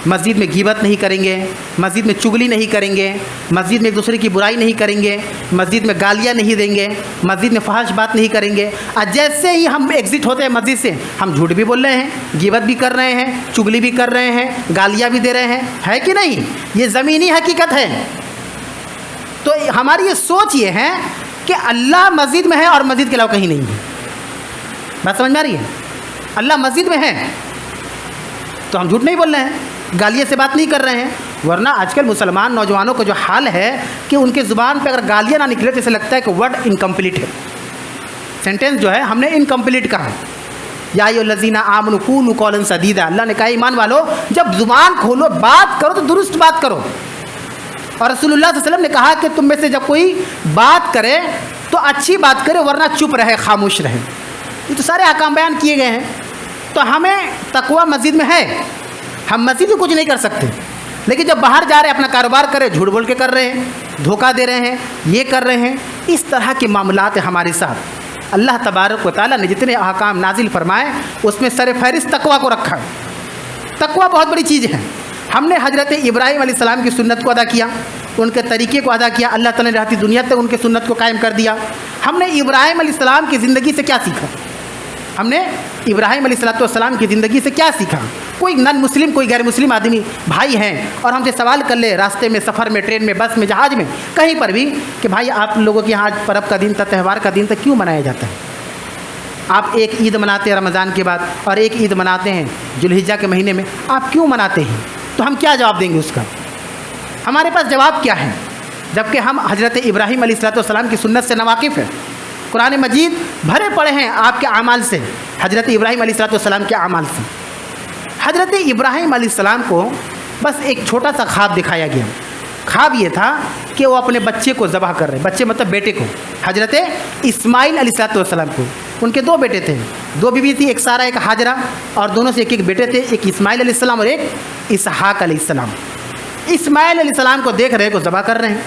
مسجد میں غیبت نہیں کریں گے، مسجد میں چغلی نہیں کریں گے، مسجد میں ایک دوسرے کی برائی نہیں کریں گے، مسجد میں گالیاں نہیں دیں گے، مسجد میں فحش بات نہیں کریں گے۔ اور جیسے ہی ہم ایگزٹ ہوتے ہیں مسجد سے، ہم جھوٹ بھی بول رہے ہیں، غیبت بھی کر رہے ہیں، چغلی بھی کر رہے ہیں، گالیاں بھی دے رہے ہیں، ہے کہ نہیں؟ یہ زمینی حقیقت ہے۔ تو ہماری یہ سوچ یہ ہے کہ اللہ مسجد میں ہے اور مسجد کے علاوہ کہیں نہیں ہے۔ بات سمجھ میں آ رہی ہے؟ اللہ مسجد میں ہے تو ہم جھوٹ نہیں بول رہے ہیں، گالیاں سے بات نہیں کر رہے ہیں۔ ورنہ آج کل مسلمان نوجوانوں کا جو حال ہے کہ ان کے زبان پہ اگر گالیاں نہ نکلے تو ایسے لگتا ہے کہ ورڈ انکمپلیٹ ہے، سینٹینس جو ہے ہم نے انکمپلیٹ کہا۔ یا ایھا الذین آمنوا قولوا قولا سدیدا، اللہ نے کہا ایمان والو جب زبان کھولو بات کرو تو درست بات کرو۔ اور رسول اللہ صلی اللہ علیہ وسلم نے کہا کہ تم میں سے جب کوئی بات کرے تو اچھی بات کرے، ورنہ چپ رہے، خاموش رہے۔ یہ تو سارے احکام بیان کیے گئے ہیں۔ تو ہمیں تقویٰ مسجد میں ہے، ہم مسجد میں کچھ نہیں کر سکتے، لیکن جب باہر جا رہے ہیں اپنا کاروبار کر رہے ہیں، جھوٹ بول کے کر رہے ہیں، دھوکہ دے رہے ہیں، یہ کر رہے ہیں، اس طرح کے معاملات ہیں ہمارے ساتھ۔ اللہ تبارک و تعالیٰ نے جتنے احکام نازل فرمائے اس میں سر فہرست تقویٰ کو رکھا۔ تقویٰ بہت بڑی چیز ہے۔ ہم نے حضرت ابراہیم علیہ السلام کی سنت کو ادا کیا، ان کے طریقے کو ادا کیا، اللہ تعالیٰ نے رہتی دنیا تک ان کے سنت کو قائم کر دیا۔ ہم نے ابراہیم علیہ السلام کی زندگی سے کیا سیکھا؟ ہم نے ابراہیم علیہ السلام کی زندگی سے کیا سیکھا؟ کوئی نان مسلم، کوئی غیر مسلم آدمی بھائی ہیں اور ہم سے سوال کر لے راستے میں، سفر میں، ٹرین میں، بس میں، جہاز میں، کہیں پر بھی کہ بھائی آپ لوگوں کے یہاں آج پرب کا دن تھا، تہوار کا دن تھا، کیوں منایا جاتا ہے؟ آپ ایک عید مناتے ہیں رمضان کے بعد اور ایک عید مناتے ہیں ذوالحجہ کے مہینے میں، آپ کیوں مناتے ہیں؟ تو ہم کیا جواب دیں گے اس کا؟ ہمارے پاس جواب کیا ہے جبکہ ہم حضرت ابراہیم علیہ السلام کی سنت سے ناواقف ہیں؟ قرآن مجید بھرے پڑے ہیں آپ کے اعمال سے، حضرت ابراہیم علیہ السلام کے اعمال سے۔ حضرت ابراہیم علیہ السلام کو بس ایک چھوٹا سا خواب دکھایا گیا۔ خواب یہ تھا کہ وہ اپنے بچے کو ذبح کر رہے، بچے مطلب بیٹے کو، حضرت اسماعیل علیہ السلام کو۔ ان کے دو بیٹے تھے، دو بیوی تھی، ایک سارہ ایک ہاجرہ، اور دونوں سے ایک ایک بیٹے تھے، ایک اسماعیل علیہ السلام اور ایک اسحاق علیہ السلام۔ اسماعیل علیہ السلام کو دیکھ رہے کو ذبح کر رہے ہیں،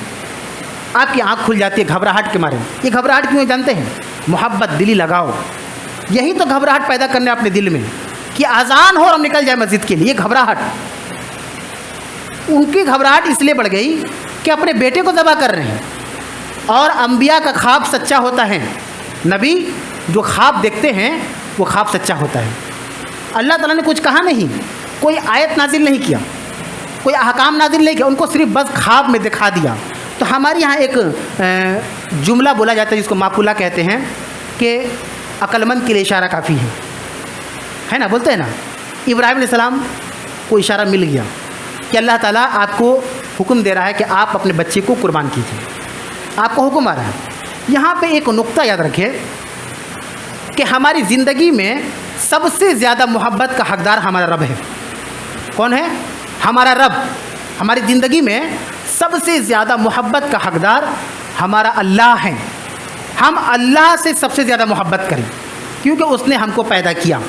آپ کی آنکھ کھل جاتی ہے گھبراہٹ کے مارے۔ یہ گھبراہٹ کیوں جانتے ہیں؟ محبت، دلی لگاؤ، یہی تو گھبراہٹ پیدا کرنے اپنے دل میں کہ اذان ہو اور ہم نکل جائے مسجد کے لیے۔ یہ گھبراہٹ، ان کی گھبراہٹ اس لیے بڑھ گئی کہ اپنے بیٹے کو ذبح کر رہے ہیں۔ اور انبیاء کا خواب سچا ہوتا ہے، نبی جو خواب دیکھتے ہیں وہ خواب سچا ہوتا ہے۔ اللہ تعالیٰ نے کچھ کہا نہیں، کوئی آیت نازل نہیں کیا، کوئی احکام نازل نہیں کیا، ان کو صرف بس خواب میں دکھا دیا۔ تو ہمارے یہاں ایک جملہ بولا جاتا ہے جس کو معقولہ کہتے ہیں کہ عقل مند کے لیے اشارہ کافی ہے نا، بولتے ہیں نا۔ ابراہیم علیہ السلام کو اشارہ مل گیا کہ اللہ تعالیٰ آپ کو حکم دے رہا ہے کہ آپ اپنے بچے کو قربان کیجیے، آپ کو حکم آ رہا ہے۔ یہاں پہ ایک نقطہ یاد رکھے کہ ہماری زندگی میں سب سے زیادہ محبت کا حقدار ہمارا رب ہے۔ کون ہے؟ ہمارا رب۔ ہماری زندگی میں سب سے زیادہ محبت کا حقدار ہمارا اللہ ہے۔ ہم اللہ سے سب سے زیادہ محبت کریں کیونکہ اس نے ہم کو پیدا کیا۔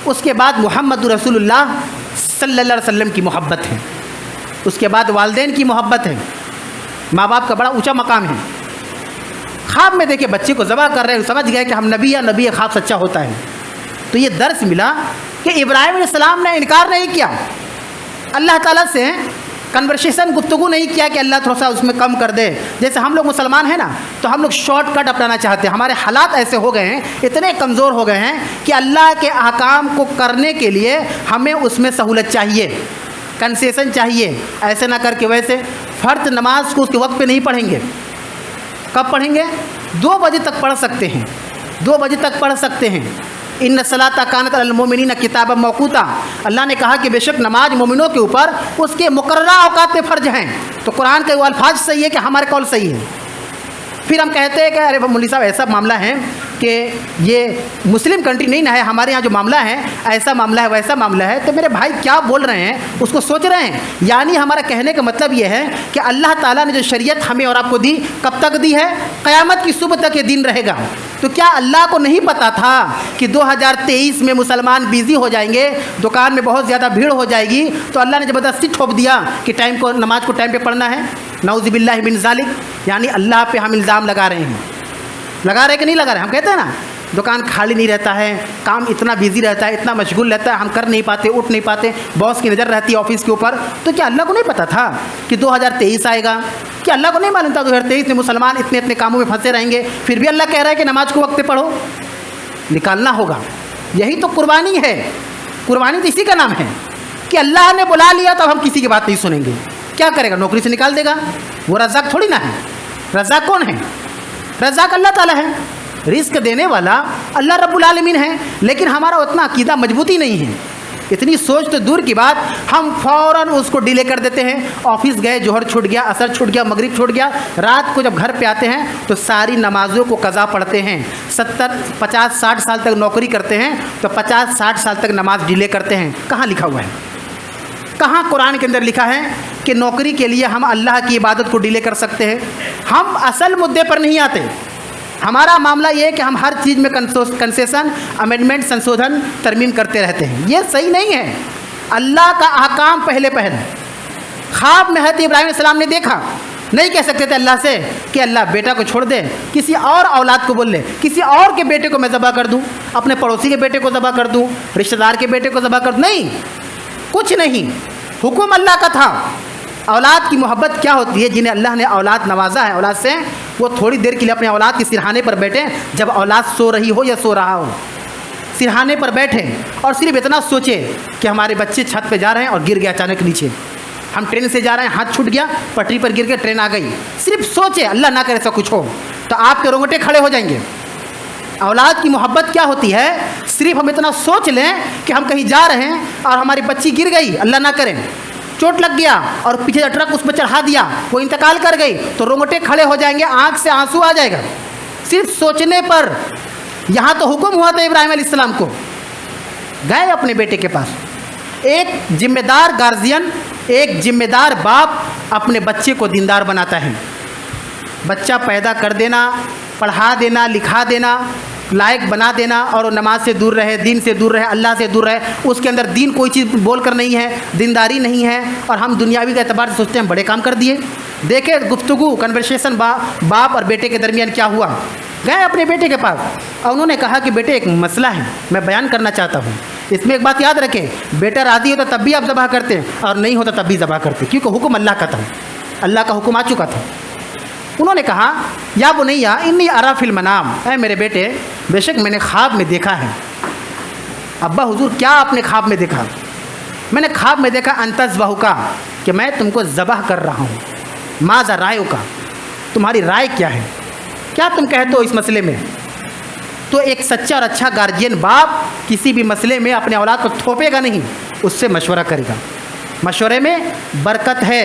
اس کے بعد محمد رسول اللہ صلی اللہ علیہ وسلم کی محبت ہے، اس کے بعد والدین کی محبت ہے، ماں باپ کا بڑا اونچا مقام ہے۔ خواب میں دیکھے بچے کو ذبح کر رہے ہیں، سمجھ گئے کہ ہم نبی یا نبی خواب سچا ہوتا ہے۔ تو یہ درس ملا کہ ابراہیم علیہ السلام نے انکار نہیں کیا، اللہ تعالیٰ سے کنورسیشن، گفتگو نہیں کیا کہ اللہ تھوڑا سا اس میں کم کر دے۔ جیسے ہم لوگ مسلمان ہیں نا تو ہم لوگ شارٹ کٹ اپنانا چاہتے ہیں، ہمارے حالات ایسے ہو گئے ہیں، اتنے کمزور ہو گئے ہیں کہ اللہ کے احکام کو کرنے کے لیے ہمیں اس میں سہولت چاہیے، کنسیشن چاہیے۔ ایسے نہ کر کے ویسے فرض نماز کو اس کے وقت پہ نہیں پڑھیں گے، کب پڑھیں گے؟ 2 بجے تک پڑھ سکتے ہیں، 2 بجے تک پڑھ سکتے ہیں۔ ان الصلاۃ کانت علی المؤمنین کتابا موقوتا، اللہ نے کہا کہ بے شک نماز مومنوں کے اوپر اس کے مقررہ اوقات میں فرض ہیں۔ تو قرآن کے وہ الفاظ صحیح ہے کہ ہمارے قول صحیح ہے۔ پھر ہم کہتے ہیں کہ ارے مولوی صاحب ایسا معاملہ ہے کہ یہ مسلم کنٹری نہیں نہ ہے، ہمارے یہاں جو معاملہ ہے ایسا معاملہ ہے ویسا معاملہ ہے۔ تو میرے بھائی کیا بول رہے ہیں اس کو سوچ رہے ہیں؟ یعنی ہمارا کہنے کا مطلب یہ ہے کہ اللہ تعالیٰ نے جو شریعت ہمیں اور آپ کو دی کب تک دی ہے؟ قیامت کی صبح تک یہ دین رہے گا۔ تو کیا اللہ کو نہیں پتا تھا کہ 2023 میں مسلمان بیزی ہو جائیں گے, دکان میں بہت زیادہ بھیڑ ہو جائے گی, تو اللہ نے زبردستی ٹھوپ دیا کہ نماز کو ٹائم پہ پڑھنا ہے؟ نعوذ باللہ من ذالک. یعنی اللہ پہ ہم الزام لگا رہے ہیں. لگا رہے کہ نہیں لگا رہے؟ ہم کہتے ہیں نا دکان خالی نہیں رہتا ہے, کام اتنا بیزی رہتا ہے, اتنا مشغول رہتا ہے, ہم کر نہیں پاتے, اٹھ نہیں پاتے, باس کی نظر رہتی ہے آفس کے اوپر. تو کیا اللہ کو نہیں پتا تھا کہ 2023 آئے گا؟ کیا اللہ کو نہیں معلوم تھا 2023 میں مسلمان اتنے کاموں میں پھنسے رہیں گے؟ پھر بھی اللہ کہہ رہا ہے کہ نماز کو وقت پہ پڑھو. نکالنا ہوگا. یہی تو قربانی ہے. قربانی تو اسی کا نام ہے کہ اللہ نے بلا لیا تو ہم کسی کی بات نہیں سنیں گے. کیا کرے گا؟ نوکری سے نکال دے گا. وہ رزاق تھوڑی نہ ہے. رزاق کون ہے؟ رزاق اللہ تعالیٰ ہے. رزق دینے والا اللہ رب العالمین ہے. لیکن ہمارا اتنا عقیدہ مضبوطی نہیں ہے. اتنی سوچ تو دور کی بات, ہم فوراً اس کو ڈیلے کر دیتے ہیں. آفس گئے, ظہر چھوٹ گیا, عصر چھوٹ گیا, مغرب چھوٹ گیا, رات کو جب گھر پہ آتے ہیں تو ساری نمازوں کو قضا پڑھتے ہیں. 70 50 60 سال تک نوکری کرتے ہیں تو 50 60 سال تک نماز ڈیلے کرتے ہیں. کہاں لکھا ہوا ہے؟ کہاں قرآن کے اندر لکھا ہے کہ نوکری کے لیے ہم اللہ کی عبادت کو ڈیلے کر سکتے ہیں؟ ہم اصل مدعے پر نہیں آتے. ہمارا معاملہ یہ ہے کہ ہم ہر چیز میں کنسیشن, امینڈمنٹ, سنشودھن, ترمیم کرتے رہتے ہیں. یہ صحیح نہیں ہے. اللہ کا احکام پہلے پہل. خواب میں حضرت ابراہیم علیہ السلام نے دیکھا, نہیں کہہ سکتے تھے اللہ سے کہ اللہ بیٹا کو چھوڑ دے, کسی اور اولاد کو بول لے, کسی اور کے بیٹے کو میں ذبح کر دوں, اپنے پڑوسی کے بیٹے کو ذبح کر دوں, رشتہ دار کے بیٹے کو ذبح کر دوں. نہیں, کچھ نہیں. حکم اللہ کا تھا. اولاد کی محبت کیا ہوتی ہے؟ جنہیں اللہ نے اولاد نوازا ہے اولاد سے, وہ تھوڑی دیر کے لیے اپنے اولاد کے سرہانے پر بیٹھیں, جب اولاد سو رہی ہو یا سو رہا ہو, سرہانے پر بیٹھیں اور صرف اتنا سوچے کہ ہمارے بچے چھت پہ جا رہے ہیں اور گر گیا اچانک نیچے, ہم ٹرین سے جا رہے ہیں, ہاتھ چھوٹ گیا, پٹری پر گر کے ٹرین آ گئی. صرف سوچے, اللہ نہ کرے ایسا کچھ ہو, تو آپ کے رونگٹے کھڑے ہو جائیں گے. اولاد کی محبت کیا ہوتی ہے؟ صرف ہم اتنا سوچ لیں کہ ہم کہیں جا رہے ہیں اور ہماری بچی گر گئی, اللہ نہ کرے, چوٹ لگ گیا اور پیچھے سے ٹرک اس پہ چڑھا دیا, وہ انتقال کر گئی, تو رونگٹے کھڑے ہو جائیں گے, آنکھ سے آنسو آ جائے گا صرف سوچنے پر. یہاں تو حکم ہوا تھا ابراہیم علیہ السلام کو, گئے اپنے بیٹے کے پاس. ایک ذمہ دار گارجین, ایک ذمہ دار باپ اپنے بچے کو دیندار بناتا ہے. بچہ پیدا کر دینا, پڑھا دینا, لکھا دینا, لائق بنا دینا, اور وہ نماز سے دور رہے, دین سے دور رہے, اللہ سے دور رہے, اس کے اندر دین کوئی چیز بول کر نہیں ہے, دینداری نہیں ہے, اور ہم دنیاوی کے اعتبار سے سوچتے ہیں بڑے کام کر دیے. دیکھیں گفتگو, کنورسیشن باپ اور بیٹے کے درمیان کیا ہوا. گئے اپنے بیٹے کے پاس اور انہوں نے کہا کہ بیٹے ایک مسئلہ ہے, میں بیان کرنا چاہتا ہوں. اس میں ایک بات یاد رکھیں, بیٹا راضی ہوتا تب بھی آپ ذبح کرتے اور نہیں ہوتا تب بھی ذبح کرتے, کیونکہ حکم اللہ کا تھا, اللہ کا حکم آ چکا تھا. انہوں نے کہا یا بنیا انی ارا فی المنام, اے میرے بیٹے بے شک میں نے خواب میں دیکھا ہے. ابا حضور کیا آپ نے خواب میں دیکھا؟ میں نے خواب میں دیکھا انتذبحو کا, کہ میں تم کو ذبح کر رہا ہوں. ماذا رائے کا, تمہاری رائے کیا ہے, کیا تم کہتے ہو اس مسئلے میں؟ تو ایک سچا اور اچھا گارجین باپ کسی بھی مسئلے میں اپنے اولاد کو تھوپے گا نہیں, اس سے مشورہ کرے گا. مشورے میں برکت ہے.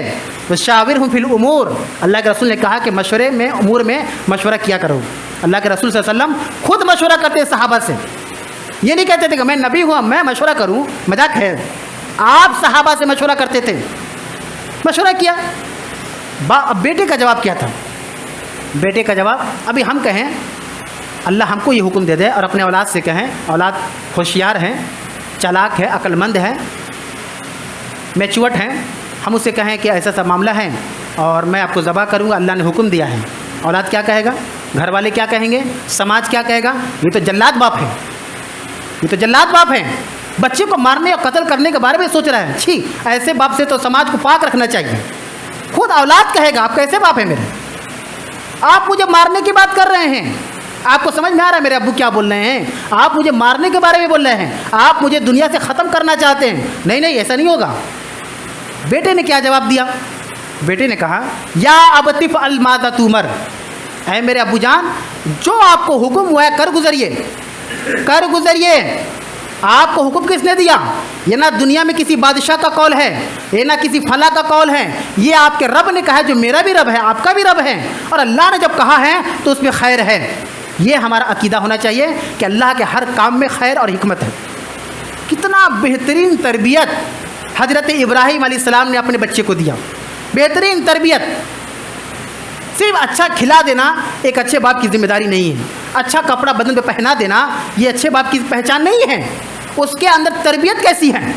وشاورہم فی الامور, اللہ کے رسول نے کہا کہ مشورے میں, امور میں مشورہ کیا کرو. اللہ کے رسول صلی اللہ علیہ وسلم خود مشورہ کرتے ہیں صحابہ سے. یہ نہیں کہتے تھے کہ میں نبی ہوا میں مشورہ کروں, مذاق ہے. آپ صحابہ سے مشورہ کرتے تھے. مشورہ کیا. بیٹے کا جواب کیا تھا؟ بیٹے کا جواب, ابھی ہم کہیں اللہ ہم کو یہ حکم دے دے اور اپنے اولاد سے کہیں, اولاد ہوشیار ہیں, چالاک ہے, عقل مند ہے, میچورڈ ہیں, ہم اسے کہیں کہ ایسا سا معاملہ ہے اور میں آپ کو ذبح کروں گا, اللہ نے حکم دیا ہے. اولاد کیا کہے گا؟ گھر والے کیا کہیں گے؟ سماج کیا کہے گا؟ یہ تو جلاد باپ ہے, یہ تو جلاد باپ ہے, بچے کو مارنے اور قتل کرنے کے بارے میں سوچ رہا ہے. چھی, ایسے باپ سے تو سماج کو پاک رکھنا چاہیے. خود اولاد کہے گا آپ کیسے باپ ہیں میرے, آپ مجھے مارنے کی بات کر رہے ہیں. آپ کو سمجھ میں آ رہا ہے میرے ابو کیا بول رہے ہیں؟ آپ مجھے مارنے کے بارے میں بول رہے ہیں, آپ مجھے دنیا سے ختم کرنا چاہتے ہیں. نہیں نہیں, ایسا نہیں ہوگا. بیٹے نے کیا جواب دیا؟ بیٹے نے کہا یا ابتی افعل ما تؤمر, اے میرے ابو جان جو آپ کو حکم ہوا ہے کر گزریے, کر گزریے. آپ کو حکم کس نے دیا؟ یہ نہ دنیا میں کسی بادشاہ کا قول ہے, یہ نہ کسی فلاں کا قول ہے, یہ آپ کے رب نے کہا ہے, جو میرا بھی رب ہے آپ کا بھی رب ہے, اور اللہ نے جب کہا ہے تو اس میں خیر ہے. یہ ہمارا عقیدہ ہونا چاہیے کہ اللہ کے ہر کام میں خیر اور حکمت ہے. کتنا بہترین تربیت حضرت ابراہیم علیہ السلام نے اپنے بچے کو دیا, بہترین تربیت. صرف اچھا کھلا دینا ایک اچھے باپ کی ذمہ داری نہیں ہے. اچھا کپڑا بدن پہ پہنا دینا یہ اچھے باپ کی پہچان نہیں ہے. اس کے اندر تربیت کیسی ہے؟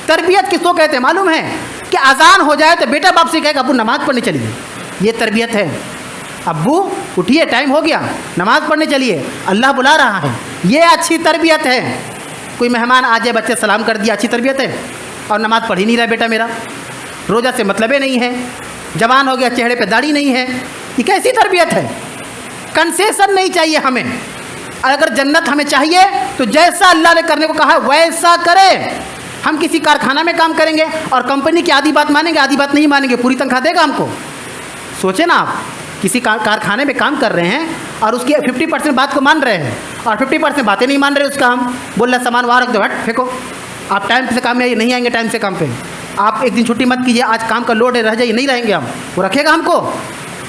تربیت کس کو کہتے ہیں معلوم ہے؟ کہ اذان ہو جائے تو بیٹا باپ سے کہے کہ ابو نماز پڑھنے چلیے. یہ تربیت ہے. ابو اٹھیے ٹائم ہو گیا نماز پڑھنے چلیے اللہ بلا رہا ہے. یہ اچھی تربیت ہے. کوئی مہمان آ جائے بچے سلام کر دیا اچھی تربیت ہے؟ اور نماز پڑھ ہی نہیں رہا بیٹا میرا, روزہ سے مطلب نہیں ہے, جوان ہو گیا چہرے پہ داڑھی نہیں ہے, یہ کیسی تربیت ہے؟ کنسیشن نہیں چاہیے ہمیں. اگر جنت ہمیں چاہیے تو جیسا اللہ نے کرنے کو کہا ویسا کرے. ہم کسی کارخانہ میں کام کریں گے اور کمپنی کی آدھی بات مانیں گے آدھی بات نہیں مانیں گے, پوری تنخواہ دے گا ہم کو؟ سوچیں نا, آپ کسی کارخانے میں کام کر رہے ہیں اور اس کی 50% بات کو مان رہے ہیں اور 50% باتیں نہیں مان رہے اس کا. ہم بول رہے سامان وہاں رکھ دو, ہٹ پھینکو, آپ ٹائم سے کام میں نہیں آئیں گے, ٹائم سے کام پہ آپ ایک دن چھٹی مت کیجیے, آج کام کا لوڈ ہے رہ جائیے, نہیں رہیں گے ہم. وہ رکھے گا ہم کو؟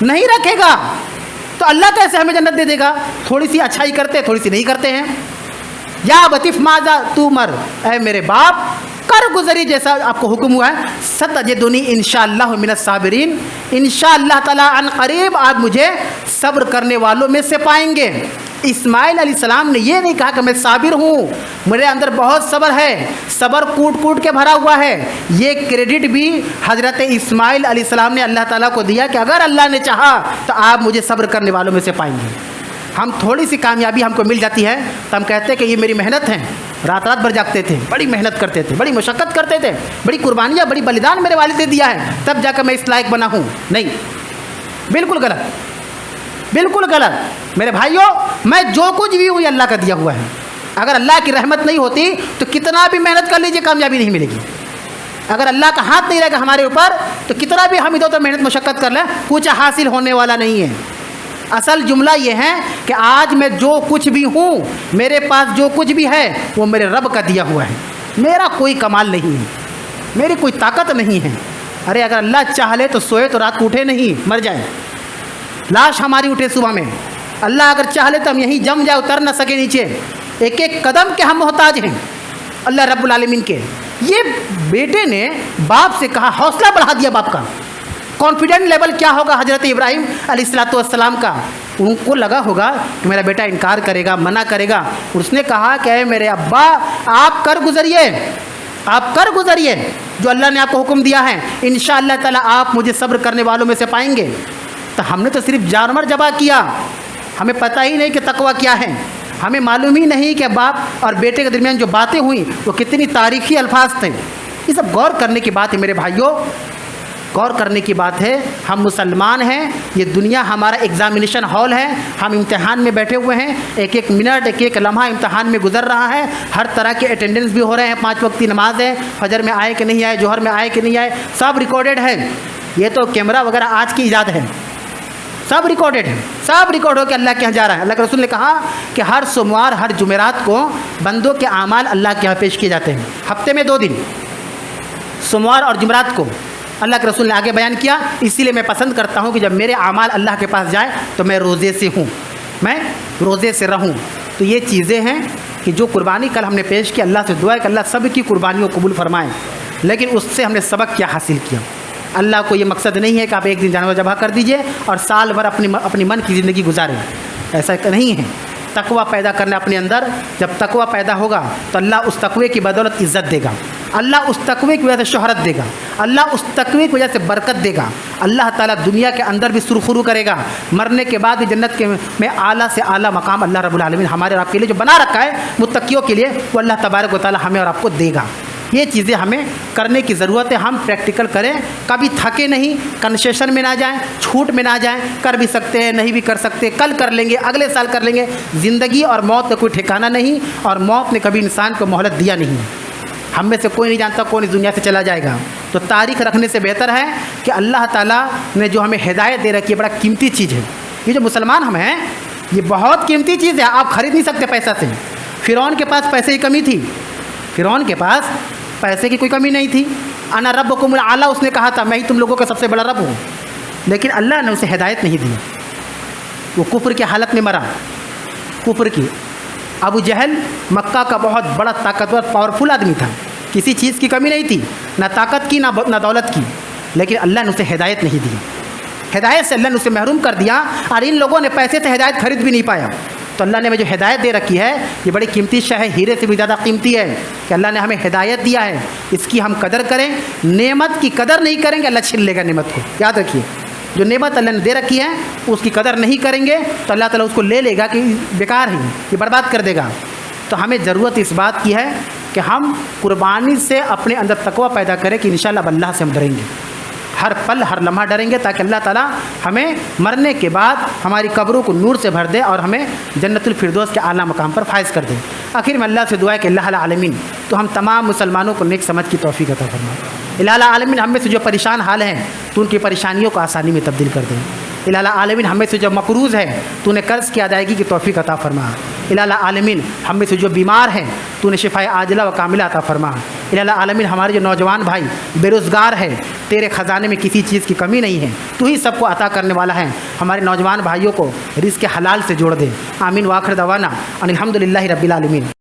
نہیں رکھے گا. تو اللہ کیسے ہمیں جنت دے دے گا؟ تھوڑی سی اچھائی کرتے تھوڑی سی نہیں کرتے ہیں. یا بطف ماذا تمر, اے میرے باپ کر گزری جیسا آپ کو حکم ہوا ہے. ستجدنی انشاءاللہ من الصابرین, انشاءاللہ تعالی عن قریب آپ مجھے صبر کرنے والوں میں سے پائیں گے. اسماعیل علیہ السلام نے یہ نہیں کہا کہ میں صابر ہوں, میرے اندر بہت صبر ہے, صبر کوٹ کوٹ کے بھرا ہوا ہے. یہ کریڈٹ بھی حضرت اسماعیل علیہ السلام نے اللہ تعالیٰ کو دیا کہ اگر اللہ نے چاہا تو آپ مجھے صبر کرنے والوں میں سے پائیں گے. ہم تھوڑی سی کامیابی ہم کو مل جاتی ہے تو ہم کہتے ہیں کہ یہ میری محنت ہے, رات رات بھر جاگتے تھے, بڑی محنت کرتے تھے, بڑی مشقت کرتے تھے, بڑی قربانیاں بڑی بلیدان میرے والد نے دیا ہے, تب جا کر میں اس لائق بنا ہوں. نہیں, بالکل غلط, بالکل غلط. میرے بھائیوں, میں جو کچھ بھی ہوں یہ اللہ کا دیا ہوا ہے. اگر اللہ کی رحمت نہیں ہوتی تو کتنا بھی محنت کر لیجیے کامیابی نہیں ملے گی. اگر اللہ کا ہاتھ نہیں رہے گا ہمارے اوپر تو کتنا بھی ہم ادھر ادھر محنت مشقت کر لیں کچھ حاصل ہونے والا نہیں ہے. اصل جملہ یہ ہے کہ آج میں جو کچھ بھی ہوں, میرے پاس جو کچھ بھی ہے وہ میرے رب کا دیا ہوا ہے. میرا کوئی کمال نہیں ہے, میری کوئی طاقت نہیں ہے. ارے اگر اللہ چاہ لے تو سوئے تو رات کو اٹھے نہیں, مر جائے, لاش ہماری اٹھے صبح میں. اللہ اگر چاہ لے تو ہم یہیں جم جائے, اتر نہ سکے نیچے. ایک ایک قدم کے ہم محتاج ہیں اللہ رب العالمین کے. یہ بیٹے نے باپ سے کہا, حوصلہ بڑھا دیا باپ کا. کانفیڈنٹ لیول کیا ہوگا حضرت ابراہیم علیہ السلام کا؟ ان کو لگا ہوگا کہ میرا بیٹا انکار کرے گا, منع کرے گا. اس نے کہا کہ اے میرے ابا آپ کر گزریے, آپ کر گزریے جو اللہ نے آپ کو حکم دیا ہے, انشاءاللہ تعالیٰ آپ مجھے صبر کرنے والوں میں سے پائیں گے. تو ہم نے تو صرف جانور ذبح کیا, ہمیں پتہ ہی نہیں کہ تقویٰ کیا ہے. ہمیں معلوم ہی نہیں کہ باپ اور بیٹے کے درمیان جو باتیں ہوئیں وہ کتنی تاریخی الفاظ تھے. یہ سب غور کرنے کی بات ہے میرے بھائیوں, غور کرنے کی بات ہے. ہم مسلمان ہیں, یہ دنیا ہمارا ایگزامینیشن ہال ہے, ہم امتحان میں بیٹھے ہوئے ہیں, ایک ایک منٹ ایک ایک لمحہ امتحان میں گزر رہا ہے. ہر طرح کے اٹینڈنس بھی ہو رہے ہیں, 5 وقت کی نماز ہے, فجر میں آئے کہ نہیں آئے, ظہر میں آئے کہ نہیں آئے, سب ریکارڈڈ ہے. یہ تو کیمرہ وغیرہ آج کی ایجاد ہے, سب ریکارڈڈ ہے, سب ریکارڈ ہو کے اللہ کے یہاں جا رہا ہے. اللہ کے رسول نے کہا کہ ہر سوموار ہر جمعرات کو بندوں کے اعمال اللہ کے یہاں پیش کیے جاتے ہیں, ہفتے میں 2 دن, سوموار اور جمعرات کو. اللہ کے رسول نے آگے بیان کیا, اسی لیے میں پسند کرتا ہوں کہ جب میرے اعمال اللہ کے پاس جائے تو میں روزے سے ہوں, میں روزے سے رہوں. تو یہ چیزیں ہیں کہ جو قربانی کل ہم نے پیش کی, اللہ سے دعا ہے کہ اللہ سب کی قربانیوں کو قبول فرمائے. لیکن اس سے ہم نے سبق کیا حاصل کیا؟ اللہ کو یہ مقصد نہیں ہے کہ آپ ایک دن جانور ذبح کر دیجئے اور سال بھر اپنی من کی زندگی گزاریں, ایسا نہیں ہے. تقویٰ پیدا کرنا اپنے اندر, جب تقویٰ پیدا ہوگا تو اللہ اس تقوی کی بدولت عزت دے گا, اللہ اس تقوی کی وجہ سے شہرت دے گا, اللہ اس تقوی کی وجہ سے برکت دے گا. اللہ تعالیٰ دنیا کے اندر بھی سرخرو کرے گا, مرنے کے بعد بھی جنت کے میں اعلیٰ سے اعلیٰ مقام اللہ رب العالمین ہمارے اور آپ کے لیے جو بنا رکھا ہے متقیوں کے لیے, وہ اللہ تبارک و تعالیٰ ہمیں اور آپ کو دے گا. یہ چیزیں ہمیں کرنے کی ضرورت ہے. ہم پریکٹیکل کریں, کبھی تھکے نہیں, کنسیشن میں نہ جائیں, چھوٹ میں نہ جائیں. کر بھی سکتے ہیں, نہیں بھی کر سکتے, کل کر لیں گے, اگلے سال کر لیں گے. زندگی اور موت کا کوئی ٹھکانہ نہیں, اور موت نے کبھی انسان کو مہلت دیا نہیں. ہم میں سے کوئی نہیں جانتا کون اس دنیا سے چلا جائے گا. تو تاریخ رکھنے سے بہتر ہے کہ اللہ تعالیٰ نے جو ہمیں ہدایت دے رکھی ہے, بڑا قیمتی چیز ہے. یہ جو مسلمان ہم ہیں, یہ بہت قیمتی چیز ہے, آپ خرید نہیں سکتے پیسہ سے. فرعون کے پاس پیسے کی کمی تھی, فرعون کے پاس پیسے کی کوئی کمی نہیں تھی. انا ربکم الاعلی, اس نے کہا تھا میں ہی تم لوگوں کا سب سے بڑا رب ہوں. لیکن اللہ نے اسے ہدایت نہیں دی, وہ کفر کی حالت میں مرا, کفر کی. ابو جہل مکہ کا بہت بڑا طاقتور پاورفل آدمی تھا, کسی چیز کی کمی نہیں تھی, نہ طاقت کی نہ دولت کی. لیکن اللہ نے اسے ہدایت نہیں دی, ہدایت سے اللہ نے اسے محروم کر دیا. اور ان لوگوں نے پیسے سے ہدایت خرید بھی نہیں پایا. تو اللہ نے ہمیں جو ہدایت دے رکھی ہے یہ بڑی قیمتی شے ہے، ہیرے سے بھی زیادہ قیمتی ہے کہ اللہ نے ہمیں ہدایت دیا ہے، اس کی ہم قدر کریں۔ نعمت کی قدر نہیں کریں گے اللہ چھین لے گا نعمت کو، یاد رکھیے، جو نعمت اللہ نے دے رکھی ہے اس کی قدر نہیں کریں گے تو اللہ تعالیٰ اس کو لے لے گا کہ بیکار ہے، یہ برباد کر دے گا۔ تو ہمیں ضرورت اس بات کی ہے کہ ہم قربانی سے اپنے اندر تقوی پیدا کریں کہ انشاءاللہ اب اللہ سے ہم ڈریں گے، ہر پل ہر لمحہ ڈریں گے، تاکہ اللہ تعالیٰ ہمیں مرنے کے بعد ہماری قبروں کو نور سے بھر دے اور ہمیں جنت الفردوس کے اعلیٰ مقام پر فائز کر دے۔ آخر میں اللہ سے دعا ہے کہ اللہ العالمین تو ہم تمام مسلمانوں کو نیک سمجھ کی توفیق عطا فرمائے۔ الہ العالمین ہم میں سے جو پریشان حال ہیں تو ان کی پریشانیوں کو آسانی میں تبدیل کر دیں۔ الہ العالمین ہم میں سے جو مقروض ہیں تو انہیں قرض کی ادائیگی کی توفیق عطا فرما۔ الہ العالمین ہم میں سے جو بیمار ہیں تو انہیں شفائے عاجلہ و کاملہ عطا فرما۔ الہ العالمین ہمارے جو نوجوان بھائی بے روزگار ہیں، تیرے خزانے میں کسی چیز کی کمی نہیں ہے، تو ہی سب کو عطا کرنے والا ہے، ہمارے نوجوان بھائیوں کو رزق حلال سے جوڑ دے۔ آمین۔ وآخر دعوانا ان الحمد للہ رب العالمین۔